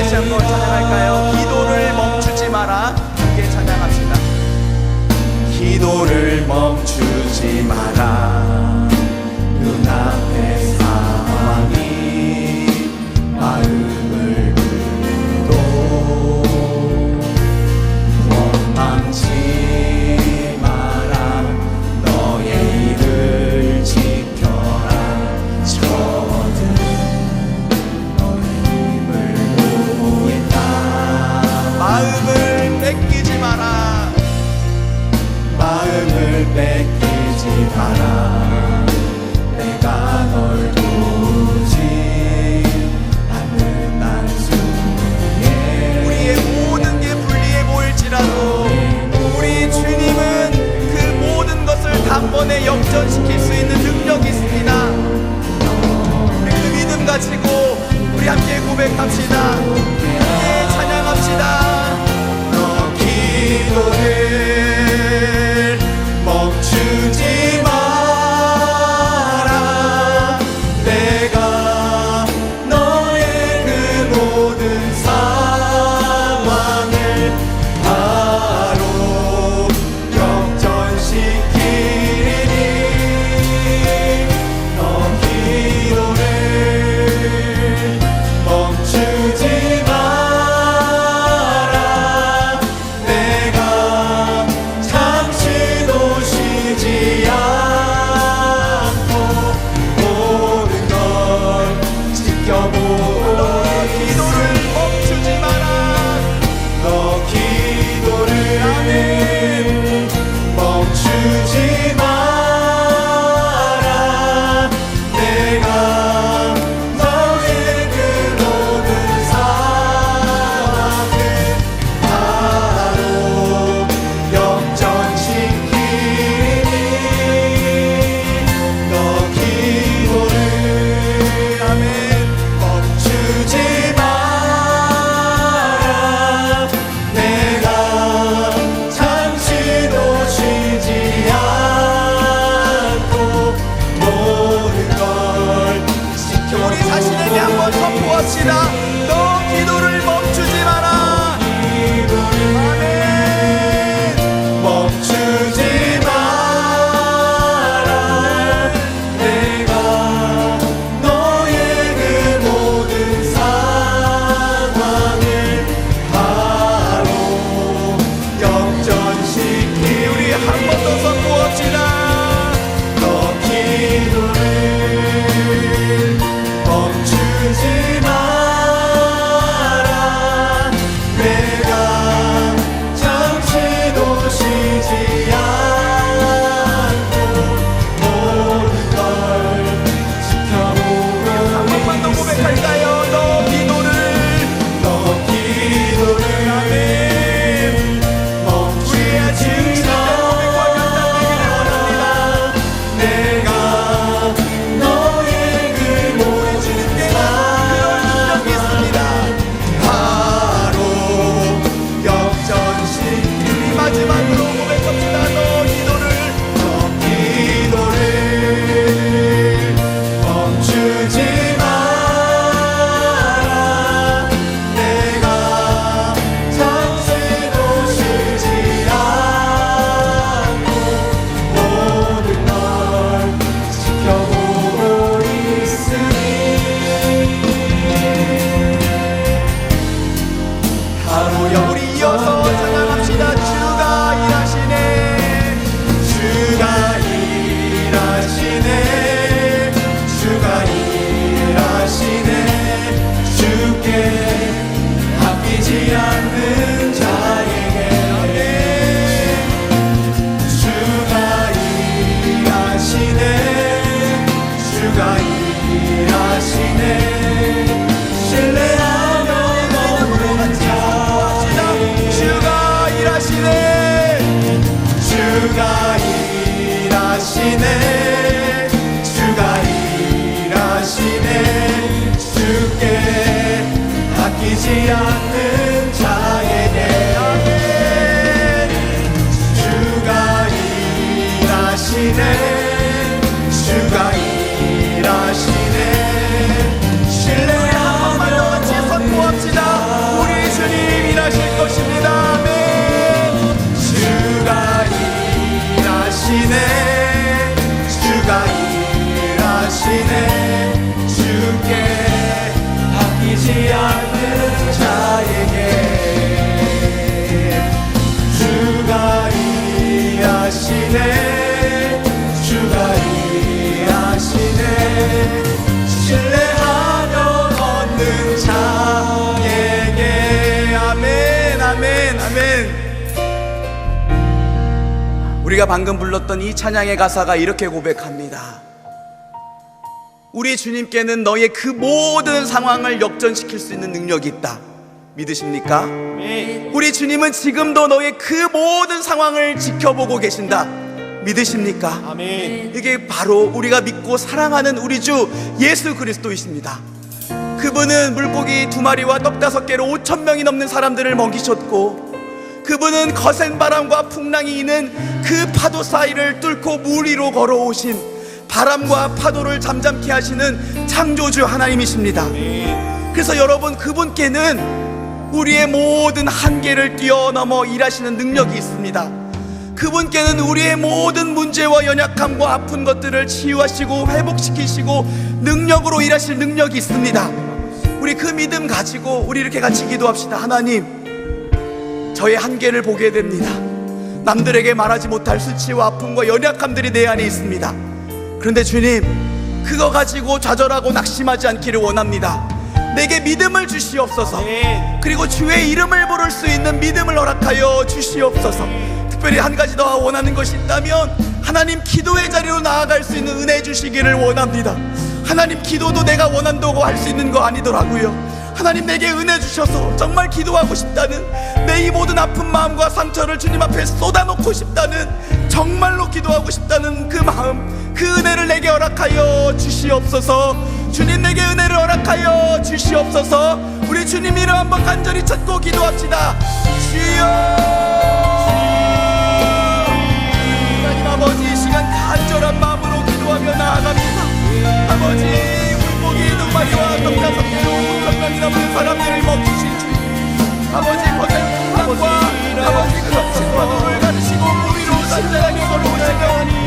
다시 한번 찬양할까요? 기도를 멈추지 마라. 함께 찬양합시다. 기도를 멈추지 마라. 눈앞의 상황이 마음을 긁어도 원망치 마라. 너의 일을 지켜라. 저들은 너의 힘을 모으겠다. 마음을 뺏기지 마라. 마음을 뺏기지 마라. 내가 널 도우지 않는 한순간에 우리의 모든 게 불리해 보일지라도 우리 주님은 그 모든 것을 단번에 역전시킬 수 있는 능력이 있습니다. 우리 그 믿음 가지고 우리 함께 고백합시다. 함께 찬양합시다. 너 기도를 멈추지 마라. 내가 너의 그 모든 상황을 바로 역전시키리니 너 기도를 멈추지 마라. 내가 잠시도 쉬지 않고 모든 걸 지켜보고 너 기도를 멈추지 마라. 너 기도를 아멘 멈추지 마라. 내가 너의 그 모든 상황을 바로 역전시키니 너 기도를 아멘 멈추지 마라. 내가 잠시도 쉬지 않고 모든 걸 지켜 우리 자신에게 한번 선포합시다. 너 기도를 멈추지 마라. 아멘 멈추지 마라. 내가 너의 그 모든 상황을 바로 역전시키 우리 한 번 더 선포합시다. 너 기도를 멈추지 마라. 내가 잠시도 쉬지 않고 모든 걸 지켜보고 한 번만 더 고백할까요? 너 기도를 아멘 멈추지 마라. 내가 너의 그 모든 주님께가 그런 능력이 있습니다. 바로 역전시키 마지막으로 고백합시다. 너 기도를 멈추지 마라. 내가 잠시도 쉬지 않고 모든 걸 지켜보고 있으니 하루여 우리 이어서 찬양합시다. 주가 일하시네. 주가 일하시네. 주가 일하시네. 주께 아끼지 않는 자에게 주가 일하시네. 주가 일하시네. 신뢰하며 너무한 자 주가 일하시네. 주가 일하시네. 주가 일하시네. 주께 아끼지 않는 자에게 아멘. 주가 일하시네. 주가 일하시네. 신뢰하며 같이 선포합시다. 우리가 방금 불렀던 이 찬양의 가사가 이렇게 고백합니다. 우리 주님께는 너의 그 모든 상황을 역전시킬 수 있는 능력이 있다. 믿으십니까? 우리 주님은 지금도 너의 그 모든 상황을 지켜보고 계신다. 믿으십니까? 아멘. 이게 바로 우리가 믿고 사랑하는 우리 주 예수 그리스도이십니다. 그분은 물고기 2마리와 떡 5개로 5,000명이 넘는 사람들을 먹이셨고, 그분은 거센 바람과 풍랑이 있는 그 파도 사이를 뚫고 물 위로 걸어오신 바람과 파도를 잠잠케 하시는 창조주 하나님이십니다. 그래서 여러분, 그분께는 우리의 모든 한계를 뛰어넘어 일하시는 능력이 있습니다. 그분께는 우리의 모든 문제와 연약함과 아픈 것들을 치유하시고 회복시키시고 능력으로 일하실 능력이 있습니다. 우리 그 믿음 가지고 우리 이렇게 같이 기도합시다. 하나님, 저의 한계를 보게 됩니다. 남들에게 말하지 못할 수치와 아픔과 연약함들이 내 안에 있습니다. 그런데 주님, 그거 가지고 좌절하고 낙심하지 않기를 원합니다. 내게 믿음을 주시옵소서. 그리고 주의 이름을 부를 수 있는 믿음을 허락하여 주시옵소서. 특별히 한 가지 더 원하는 것이 있다면, 하나님, 기도의 자리로 나아갈 수 있는 은혜 주시기를 원합니다. 하나님, 기도도 내가 원한다고 할 수 있는 거 아니더라고요. 하나님, 내게 은혜 주셔서 정말 기도하고 싶다는, 내 이 모든 아픈 마음과 상처를 주님 앞에 쏟아놓고 싶다는, 정말로 기도하고 싶다는 그 마음, 그 은혜를 내게 허락하여 주시옵소서. 주님, 내게 은혜를 허락하여 주시옵소서. 우리 주님 이름 한번 간절히 찾고 기도합시다. 주여, 하나님 아버지, 이 시간 간절한 마음으로 기도하며 나아갑니다. 아버지, 물고기 2마리와 떡 5개로 5,000명이 넘는 사람들을 먹이신 주님, 아버지, 거센 풍랑과 아버지 그 거친 파도를 가르시고 물 위로 잔잔하게 걸어오시며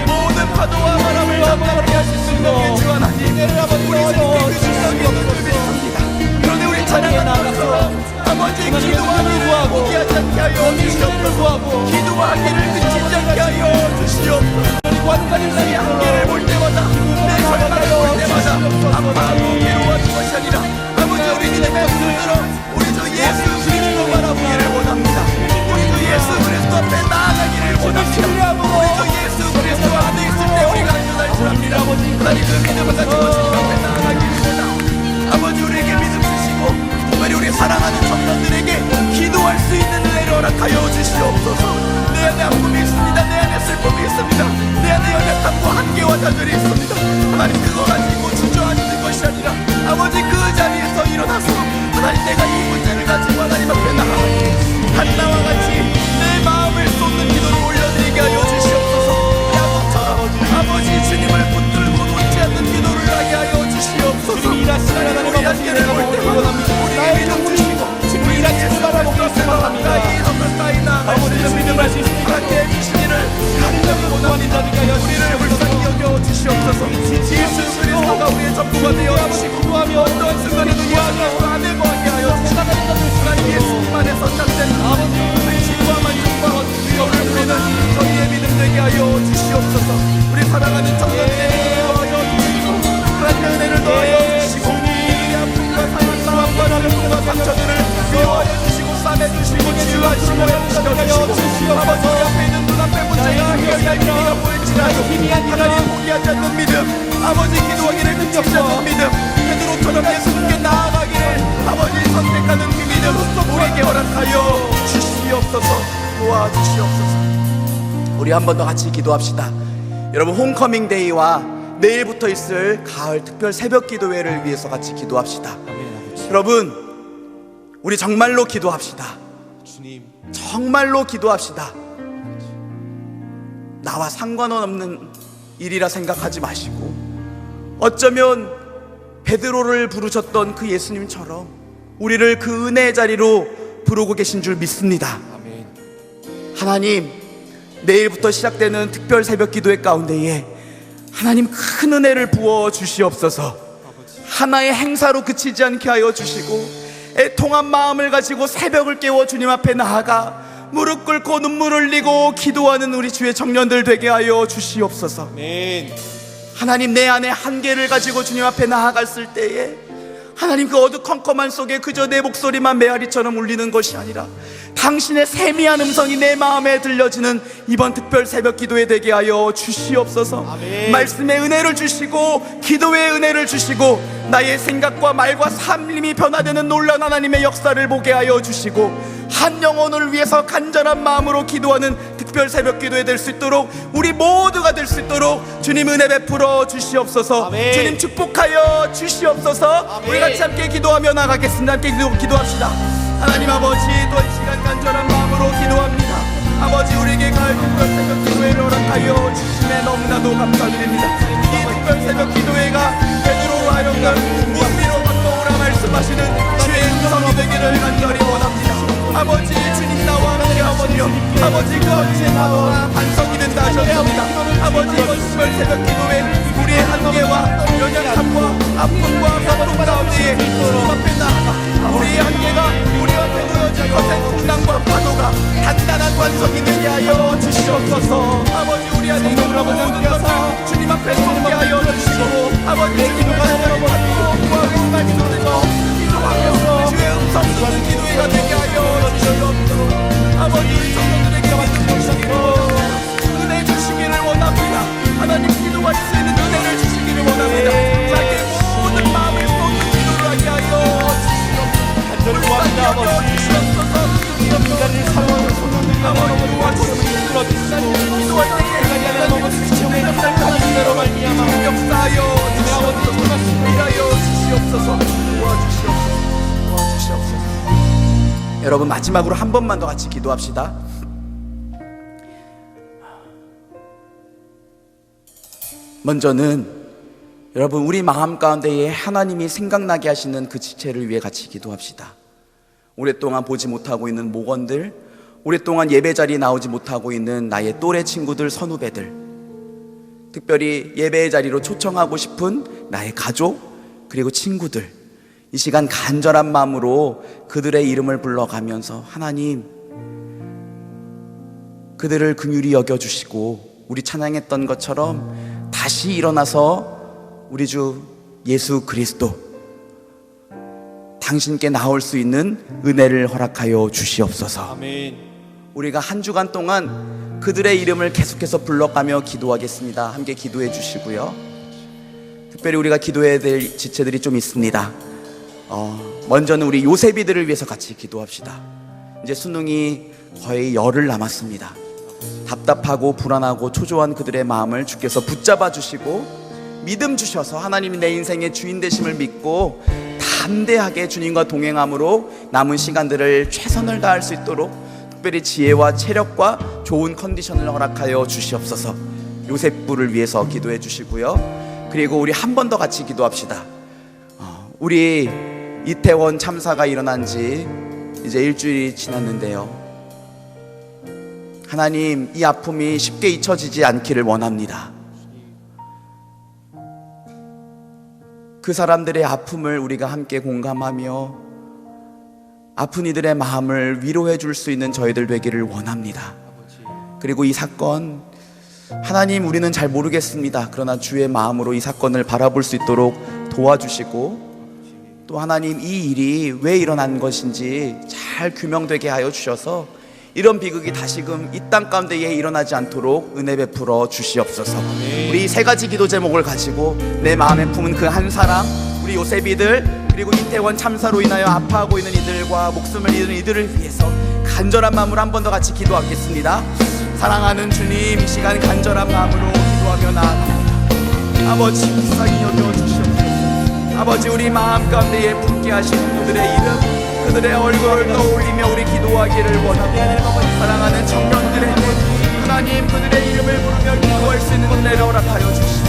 모든 파도와 바람을 잠잠하게 하실 수 있는 주 하나님, 우리 주님께 그 실력이 있는 믿습니다. 그런데 우리 찬양하면서 아버지, 기도하기를 포기하지 않게 하여 주시옵소서. 기도하기를 그치지 않게 하여 주시옵소서. 이 한계를 볼 때마다, 내 절망을 볼 때마다 아파하고 괴로워하는 것이 아니라, 아버지, 우리 주님의 손을 들어 우리 주 예수 그리스도 바라보기를 원합니다. 우리 주 예수 그리스도 앞에 나아가기를 원합니다. 우리 주 예수 그리스도 안에 있을 때 우리가 안전할 줄 압니다. 하나님, 그 믿음을 가지고 주님 앞에 나아가기를 원합니다. 아버지, 우리에게 믿음 주시고, 특별히 우리 사랑하는 청년들에게 기도할 수 있는 은혜를 허락하여 주시옵소서. 내 안에 아픔이 있습니다. 내 안에 슬픔이 있습니다. 내 안에 연약함과 한계와 좌절이 있습니다. 하나님, 그거 가지고 주저앉는 것이 아니라, 아버지, 그 자리에서 일어나서 하나님, 내가 이 문제를 가지고 하나님 앞에 나아가게, 한나와 같이 내 마음을 쏟는 기도를 올려드리게 하여 주시옵소서. 야곱처럼 아버지, 주님을 붙들고 놓지 않는 기도를 하게 하여 주시옵소서. 우리 한계를 볼 때마다 우리에게 믿음 주시고, 우리 예수 바라보겠습니다. 가까이 나아가시는 믿음을 하게 해주시기를 간절히 원합니다. 우리를 불쌍히 여겨 주시옵소서. 예수 그리스도가 우리의 전부가 되어 주시고, 어떠한 순간에도 예수님과 안에 거하게 하여 주시고, 하나님, 예수님 안에서 짝된 의지와 만족과 위로를 부르는 저희의 믿음 되게 하여 주시옵소서. 우리 사랑하는 청년들에게 하여 주시고, 하나님의 은혜를 더하여 주시고, 우리의 아픔과 상함과 나름과 상처들을 위로하여 주시고, 싸매주시고, 치유하시고, 영시켜주시고, 아버지, 우리 앞에 있는 눈앞의 문제가 해결될 길이가 보일지라도 하나님, 포기하지 않는 믿음, 아버지, 기도하기를 그치지 않는 믿음, 베드로처럼 예수님께 나아가기를 아버지 선택하는 그 믿음 우리에게 허락하여 주시옵소서. 도와주시옵소서. 우리 한 번 더 같이 기도합시다. 여러분, 홈커밍 데이와 내일부터 있을 가을 특별 새벽 기도회를 위해서 같이 기도합시다. 여러분, 우리 정말로 기도합시다. 주님, 정말로 기도합시다. 나와 상관없는 일이라 생각하지 마시고, 어쩌면 베드로를 부르셨던 그 예수님처럼 우리를 그 은혜의 자리로 부르고 계신 줄 믿습니다. 아멘. 하나님, 내일부터 시작되는 특별 새벽 기도회 가운데에 하나님, 큰 은혜를 부어 주시옵소서. 하나의 행사로 그치지 않게 하여 주시고, 애통한 마음을 가지고 새벽을 깨워 주님 앞에 나아가 무릎 꿇고 눈물 흘리고 기도하는 우리 주의 청년들 되게 하여 주시옵소서. 아멘. 하나님, 내 안에 한계를 가지고 주님 앞에 나아갔을 때에 하나님, 그 어두컴컴한 속에 그저 내 목소리만 메아리처럼 울리는 것이 아니라 당신의 세미한 음성이 내 마음에 들려지는 이번 특별 새벽 기도에 되게 하여 주시옵소서. 말씀의 은혜를 주시고 기도의 은혜를 주시고 나의 생각과 말과 삶이 변화되는 놀라운 하나님의 역사를 보게 하여 주시고 한 영혼을 위해서 간절한 마음으로 기도하는 특별 새벽 기도에 될 수 있도록 우리 모두가 될 수 있도록 주님 은혜 베풀어 주시옵소서. 주님 축복하여 주시옵소서. 우리 같이 함께 기도하며 나가겠습니다. 함께 기도합시다. 하나님 아버지, 또 이 시간 간절한 마음으로 기도합니다. 아버지, 우리에게 가을 특별 새벽 기도회를 허락하여 주심에 너무나도 감사드립니다. 이 특별 새벽 기도회가 베드로로 하여금 문비로 바꿔오라 말씀하시는 주의 음성이 되기를 간절히 원합니다. 아버지, 주님 나와 함께 하시며 아버지, 그 어디에 나와 반석이 된다 하셨습니다. 아버지, 이번 특별 새벽 기도회 우리의 한계와 연약함과 아픔과 고통 가운데에 주님 앞에 나아가 우리의 한계가 우리 앞에 놓여진 거센 풍랑과 파도가 단단한 완성이 되게 하여 주시옵소서. 아버지, 우리 안에 있는 모든 것을 주님 앞에 쏟게 하여 주시고 아버지, 주님 앞에 구하고 의심할 기도에서 기도하면서 주의 음성 듣는 기도회가 되게 하여 주시옵소서. 아버지, 우리 성도들에게 주시기를 은혜 주시기를 원합니다. 하나님, 기도할 수 있는 은혜를 주시기를 원합니다. 자기 모든 마음을 쏟는 기도를 하게 하여 주시옵소서. 불쌍히 여겨 주시옵소서. 인간을 사랑하는 성도들이 아버지 도와주시옵소서. 기도할 때에 하나님의 주시옵소서. 역사하여 주시옵소서. 일하여 주시옵소서. 도와주시옵소서. 여러분, 마지막으로 한 번만 더 같이 기도합시다. 먼저는 여러분, 우리 마음 가운데에 하나님이 생각나게 하시는 그 지체를 위해 같이 기도합시다. 오랫동안 보지 못하고 있는 목원들, 오랫동안 예배 자리에 나오지 못하고 있는 나의 또래 친구들, 선후배들, 특별히 예배의 자리로 초청하고 싶은 나의 가족, 그리고 친구들, 이 시간 간절한 마음으로 그들의 이름을 불러가면서 하나님, 그들을 긍휼히 여겨주시고 우리 찬양했던 것처럼 다시 일어나서 우리 주 예수 그리스도 당신께 나올 수 있는 은혜를 허락하여 주시옵소서. 아멘. 우리가 한 주간 동안 그들의 이름을 계속해서 불러가며 기도하겠습니다. 함께 기도해 주시고요. 특별히 우리가 기도해야 될 지체들이 좀 있습니다. 먼저는 우리 요셉이들을 위해서 같이 기도합시다. 이제 수능이 거의 열흘 남았습니다. 답답하고 불안하고 초조한 그들의 마음을 주께서 붙잡아 주시고 믿음 주셔서 하나님이 내 인생의 주인 되심을 믿고 담대하게 주님과 동행함으로 남은 시간들을 최선을 다할 수 있도록 특별히 지혜와 체력과 좋은 컨디션을 허락하여 주시옵소서. 요셉부를 위해서 기도해 주시고요. 그리고 우리 한 번 더 같이 기도합시다. 우리 이태원 참사가 일어난 지 이제 일주일이 지났는데요, 하나님, 이 아픔이 쉽게 잊혀지지 않기를 원합니다. 그 사람들의 아픔을 우리가 함께 공감하며 아픈 이들의 마음을 위로해 줄 수 있는 저희들 되기를 원합니다. 그리고 이 사건, 하나님, 우리는 잘 모르겠습니다. 그러나 주의 마음으로 이 사건을 바라볼 수 있도록 도와주시고, 또 하나님, 이 일이 왜 일어난 것인지 잘 규명되게 하여 주셔서 이런 비극이 다시금 이 땅 가운데에 일어나지 않도록 은혜 베풀어 주시옵소서. 우리 이 세 가지 기도 제목을 가지고 내 마음에 품은 그 한 사람, 우리 요셉이들, 그리고 이태원 참사로 인하여 아파하고 있는 이들과 목숨을 잃은 이들을 위해서 간절한 마음으로 한 번 더 같이 기도하겠습니다. 사랑하는 주님, 이 시간 간절한 마음으로 기도하며 나아갑니다. 아버지, 불쌍히 여겨주시옵소서. 아버지, 우리 마음 가운데에 품게 하시는 그들의 이름, 그들의 얼굴을 떠올리며 우리 기도하기를 원합니다. 사랑하는 청년들의 하나님, 그들의 이름을 부르며 기도할 수 있는 은혜를 허락하여 주시고,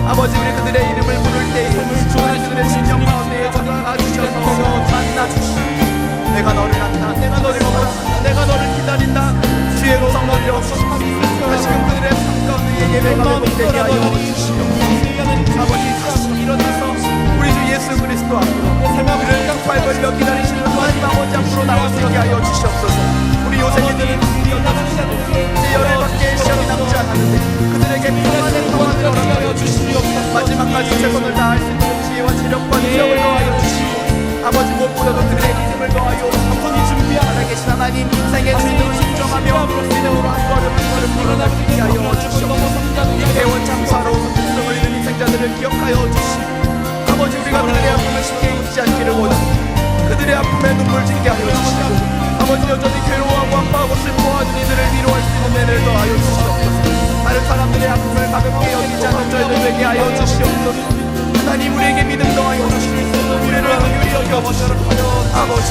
아버지, 우리 그들의 이름을 부를 때에 그들의 심령 가운데에 전화가 주셔서 만나 주시고, 내가 너를 낳다, 내가 너를 먹었다, 내가 너를 기다린다, 주의 음성 들려주시고 다시금 그들의 삶 가운데에 예배가 회복되게 하여 주시옵소서. 아버지, 다시 일어나서 우리 주 예수 그리스도 앞으로 그를 깡팔 걸려 기다리시는 마지막 원장 앞으로 나와서게 하여 주시옵소서. 우리 요셉이들은 이제 열흘밖에 시간이 남지 않았는데 그들에게 평안의 평안을 허락하여 주시옵소서. 마지막까지 최선을 다할 수 있는 지혜와 체력과 능력을 더하여 주시옵소서. 하나님 인생의 주인으로 인정하며 믿음으로 한 걸음 한 걸음 일어나게 하여 주시옵소서. 이 대원 참사로 목숨을 잃은 인생자들을 기억하여 주시고 아버지 우리가 그들의 아픔을 쉽게 잊지 않기를 원합니다. 그들의 아픔에 눈물 짓게 하여 주시고 아버지 여전히 괴로워하고 아파하고 슬퍼하는 이들을 위로할 수 있는 은혜를 더하여 주시옵소서. 다른 사람들의 아픔을 가볍게 여기지 않는 저희들 되게 하여 주시옵소서. 하나님 우리에게 믿음 더하여 주시옵소서. 우리를 긍휼히 여겨주시옵소서. 아버지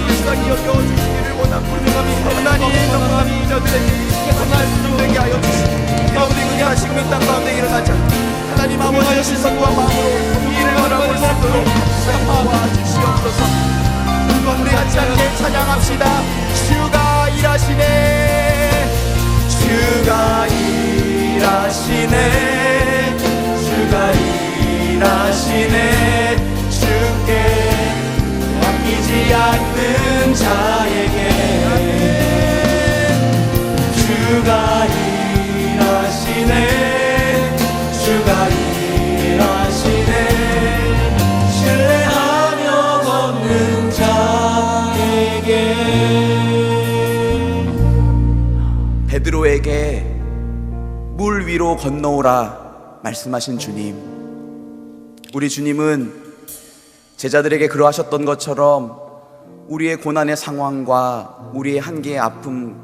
불쌍히 여겨주시기를 원합니다. 하나님 정말 저들에게 전할 수 되게 하여 주시옵소서. 아버지 그냥 하시고 이 땅 가운데 일어나자. 하나님 아버지의 시선과 마음으로 이 일을 바라볼 수 있도록 도와 주시옵소서. 우리 같이 함께 찬양합시다. 주가 일하시네, 주가 일하시네, 주가 일하시네. 주께 맡기지 않는 자에게 주가 일하시네, 주가 일하시네. 신뢰하며 걷는 자에게. 베드로에게 물 위로 건너오라 말씀하신 주님, 우리 주님은 제자들에게 그러하셨던 것처럼 우리의 고난의 상황과 우리의 한계의 아픔,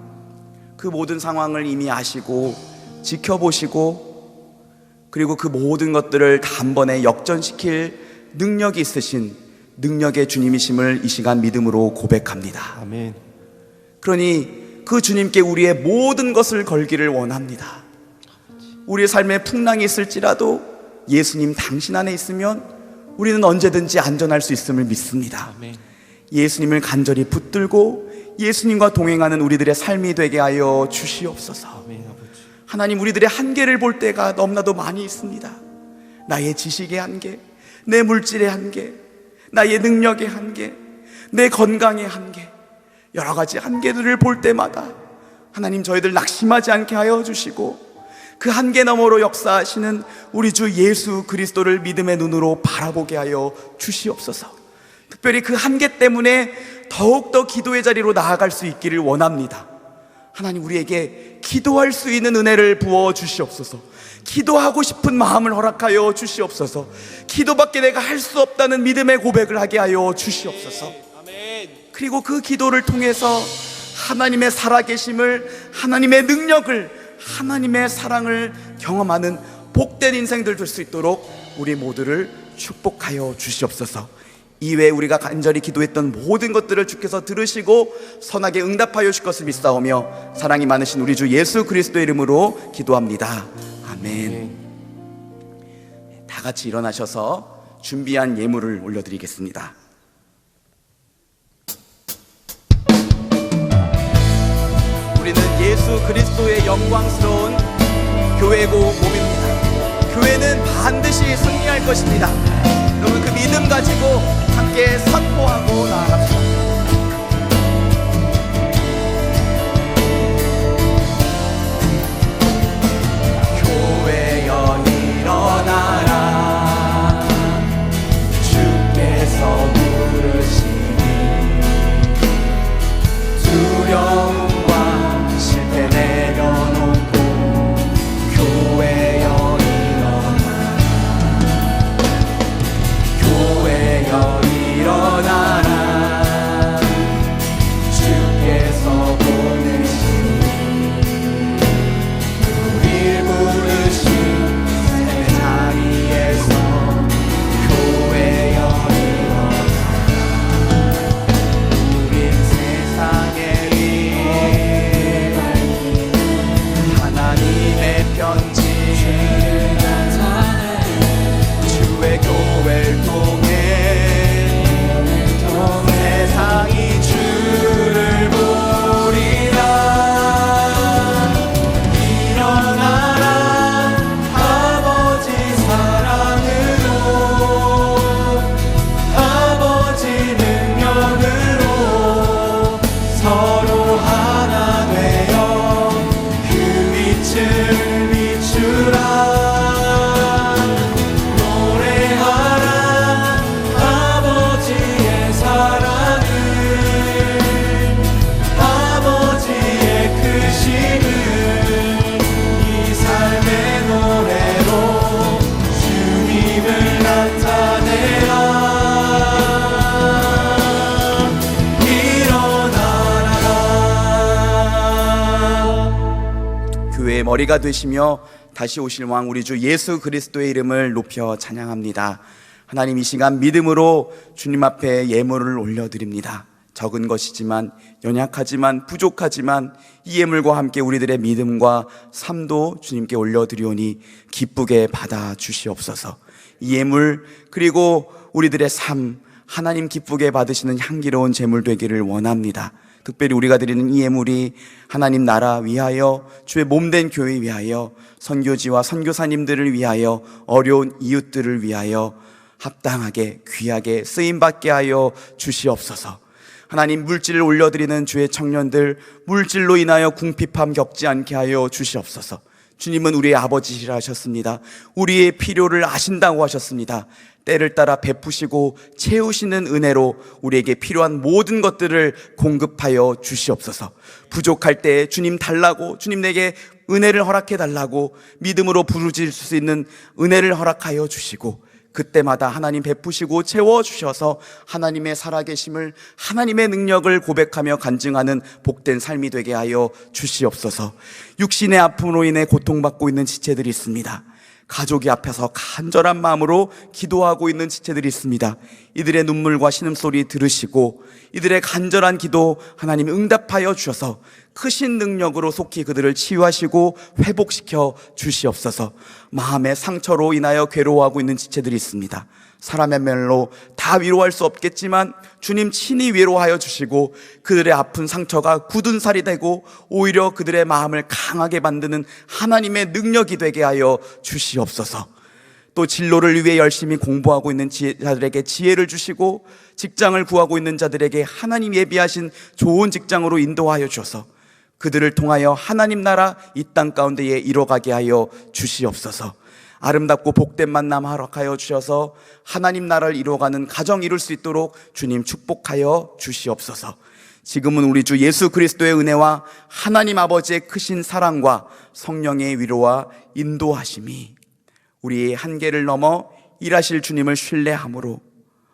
그 모든 상황을 이미 아시고 지켜보시고 그리고 그 모든 것들을 단번에 역전시킬 능력이 있으신 능력의 주님이심을 이 시간 믿음으로 고백합니다. 아멘. 그러니 그 주님께 우리의 모든 것을 걸기를 원합니다. 우리의 삶에 풍랑이 있을지라도 예수님 당신 안에 있으면 우리는 언제든지 안전할 수 있음을 믿습니다. 아멘. 예수님을 간절히 붙들고 예수님과 동행하는 우리들의 삶이 되게 하여 주시옵소서. 아멘, 아버지. 하나님 우리들의 한계를 볼 때가 너무나도 많이 있습니다. 나의 지식의 한계, 내 물질의 한계, 나의 능력의 한계, 내 건강의 한계, 여러 가지 한계들을 볼 때마다 하나님 저희들 낙심하지 않게 하여 주시고 그 한계 너머로 역사하시는 우리 주 예수 그리스도를 믿음의 눈으로 바라보게 하여 주시옵소서. 특별히 그 한계 때문에 더욱더 기도의 자리로 나아갈 수 있기를 원합니다. 하나님 우리에게 기도할 수 있는 은혜를 부어 주시옵소서. 기도하고 싶은 마음을 허락하여 주시옵소서. 기도밖에 내가 할 수 없다는 믿음의 고백을 하게 하여 주시옵소서. 그리고 그 기도를 통해서 하나님의 살아계심을, 하나님의 능력을, 하나님의 사랑을 경험하는 복된 인생들 될 수 있도록 우리 모두를 축복하여 주시옵소서. 이외에 우리가 간절히 기도했던 모든 것들을 주께서 들으시고 선하게 응답하여 주실 것을 믿사오며 사랑이 많으신 우리 주 예수 그리스도의 이름으로 기도합니다. 아멘. 다 같이 일어나셔서 준비한 예물을 올려드리겠습니다. 우리는 예수 그리스도의 영광스러운 교회고 몸입니다. 교회는 반드시 승리할 것입니다. 여러분 그 믿음 가지고 함께 선포하고 나아갑시다. 교회여 일어나라, 주께서 부르시니 두려움과 실패 내려놓고 교회여 일어나라, 교회여 일어나라, 교회의 머리가 되시며 다시 오실 왕 우리 주 예수 그리스도의 이름을 높여 찬양합니다. 하나님, 이 시간 믿음으로 주님 앞에 예물을 올려드립니다. 적은 것이지만, 연약하지만, 부족하지만 이 예물과 함께 우리들의 믿음과 삶도 주님께 올려드리오니 기쁘게 받아 주시옵소서. 이 예물, 그리고 우리들의 삶, 하나님 기쁘게 받으시는 향기로운 제물 되기를 원합니다. 특별히 우리가 드리는 이 예물이 하나님 나라 위하여, 주의 몸된 교회 위하여, 선교지와 선교사님들을 위하여, 어려운 이웃들을 위하여 합당하게 귀하게 쓰임받게 하여 주시옵소서. 하나님, 물질을 올려드리는 주의 청년들, 물질로 인하여 궁핍함 겪지 않게 하여 주시옵소서. 주님은 우리의 아버지시라 하셨습니다. 우리의 필요를 아신다고 하셨습니다. 때를 따라 베푸시고 채우시는 은혜로 우리에게 필요한 모든 것들을 공급하여 주시옵소서. 부족할 때 주님 달라고, 주님 내게 은혜를 허락해 달라고 믿음으로 부르짖을 수 있는 은혜를 허락하여 주시고, 그때마다 하나님 베푸시고 채워주셔서 하나님의 살아계심을, 하나님의 능력을 고백하며 간증하는 복된 삶이 되게 하여 주시옵소서. 육신의 아픔으로 인해 고통받고 있는 지체들이 있습니다. 가족이 앞에서 간절한 마음으로 기도하고 있는 지체들이 있습니다. 이들의 눈물과 신음소리 들으시고 이들의 간절한 기도 하나님 응답하여 주셔서 크신 능력으로 속히 그들을 치유하시고 회복시켜 주시옵소서. 마음의 상처로 인하여 괴로워하고 있는 지체들이 있습니다. 사람의 말로 다 위로할 수 없겠지만 주님 친히 위로하여 주시고 그들의 아픈 상처가 굳은 살이 되고 오히려 그들의 마음을 강하게 만드는 하나님의 능력이 되게 하여 주시옵소서. 또 진로를 위해 열심히 공부하고 있는 자들에게 지혜를 주시고 직장을 구하고 있는 자들에게 하나님 예비하신 좋은 직장으로 인도하여 주셔서 그들을 통하여 하나님 나라 이 땅 가운데에 이뤄가게 하여 주시옵소서. 아름답고 복된 만남 허락하여 주셔서 하나님 나라를 이루어가는 가정 이룰 수 있도록 주님 축복하여 주시옵소서. 지금은 우리 주 예수 그리스도의 은혜와 하나님 아버지의 크신 사랑과 성령의 위로와 인도하심이 우리의 한계를 넘어 일하실 주님을 신뢰함으로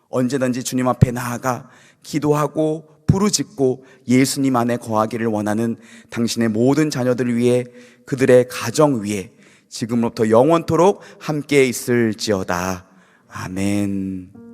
언제든지 주님 앞에 나아가 기도하고 부르짖고 예수님 안에 거하기를 원하는 당신의 모든 자녀들 위해, 그들의 가정 위에 지금부터 영원토록 함께 있을지어다. 아멘.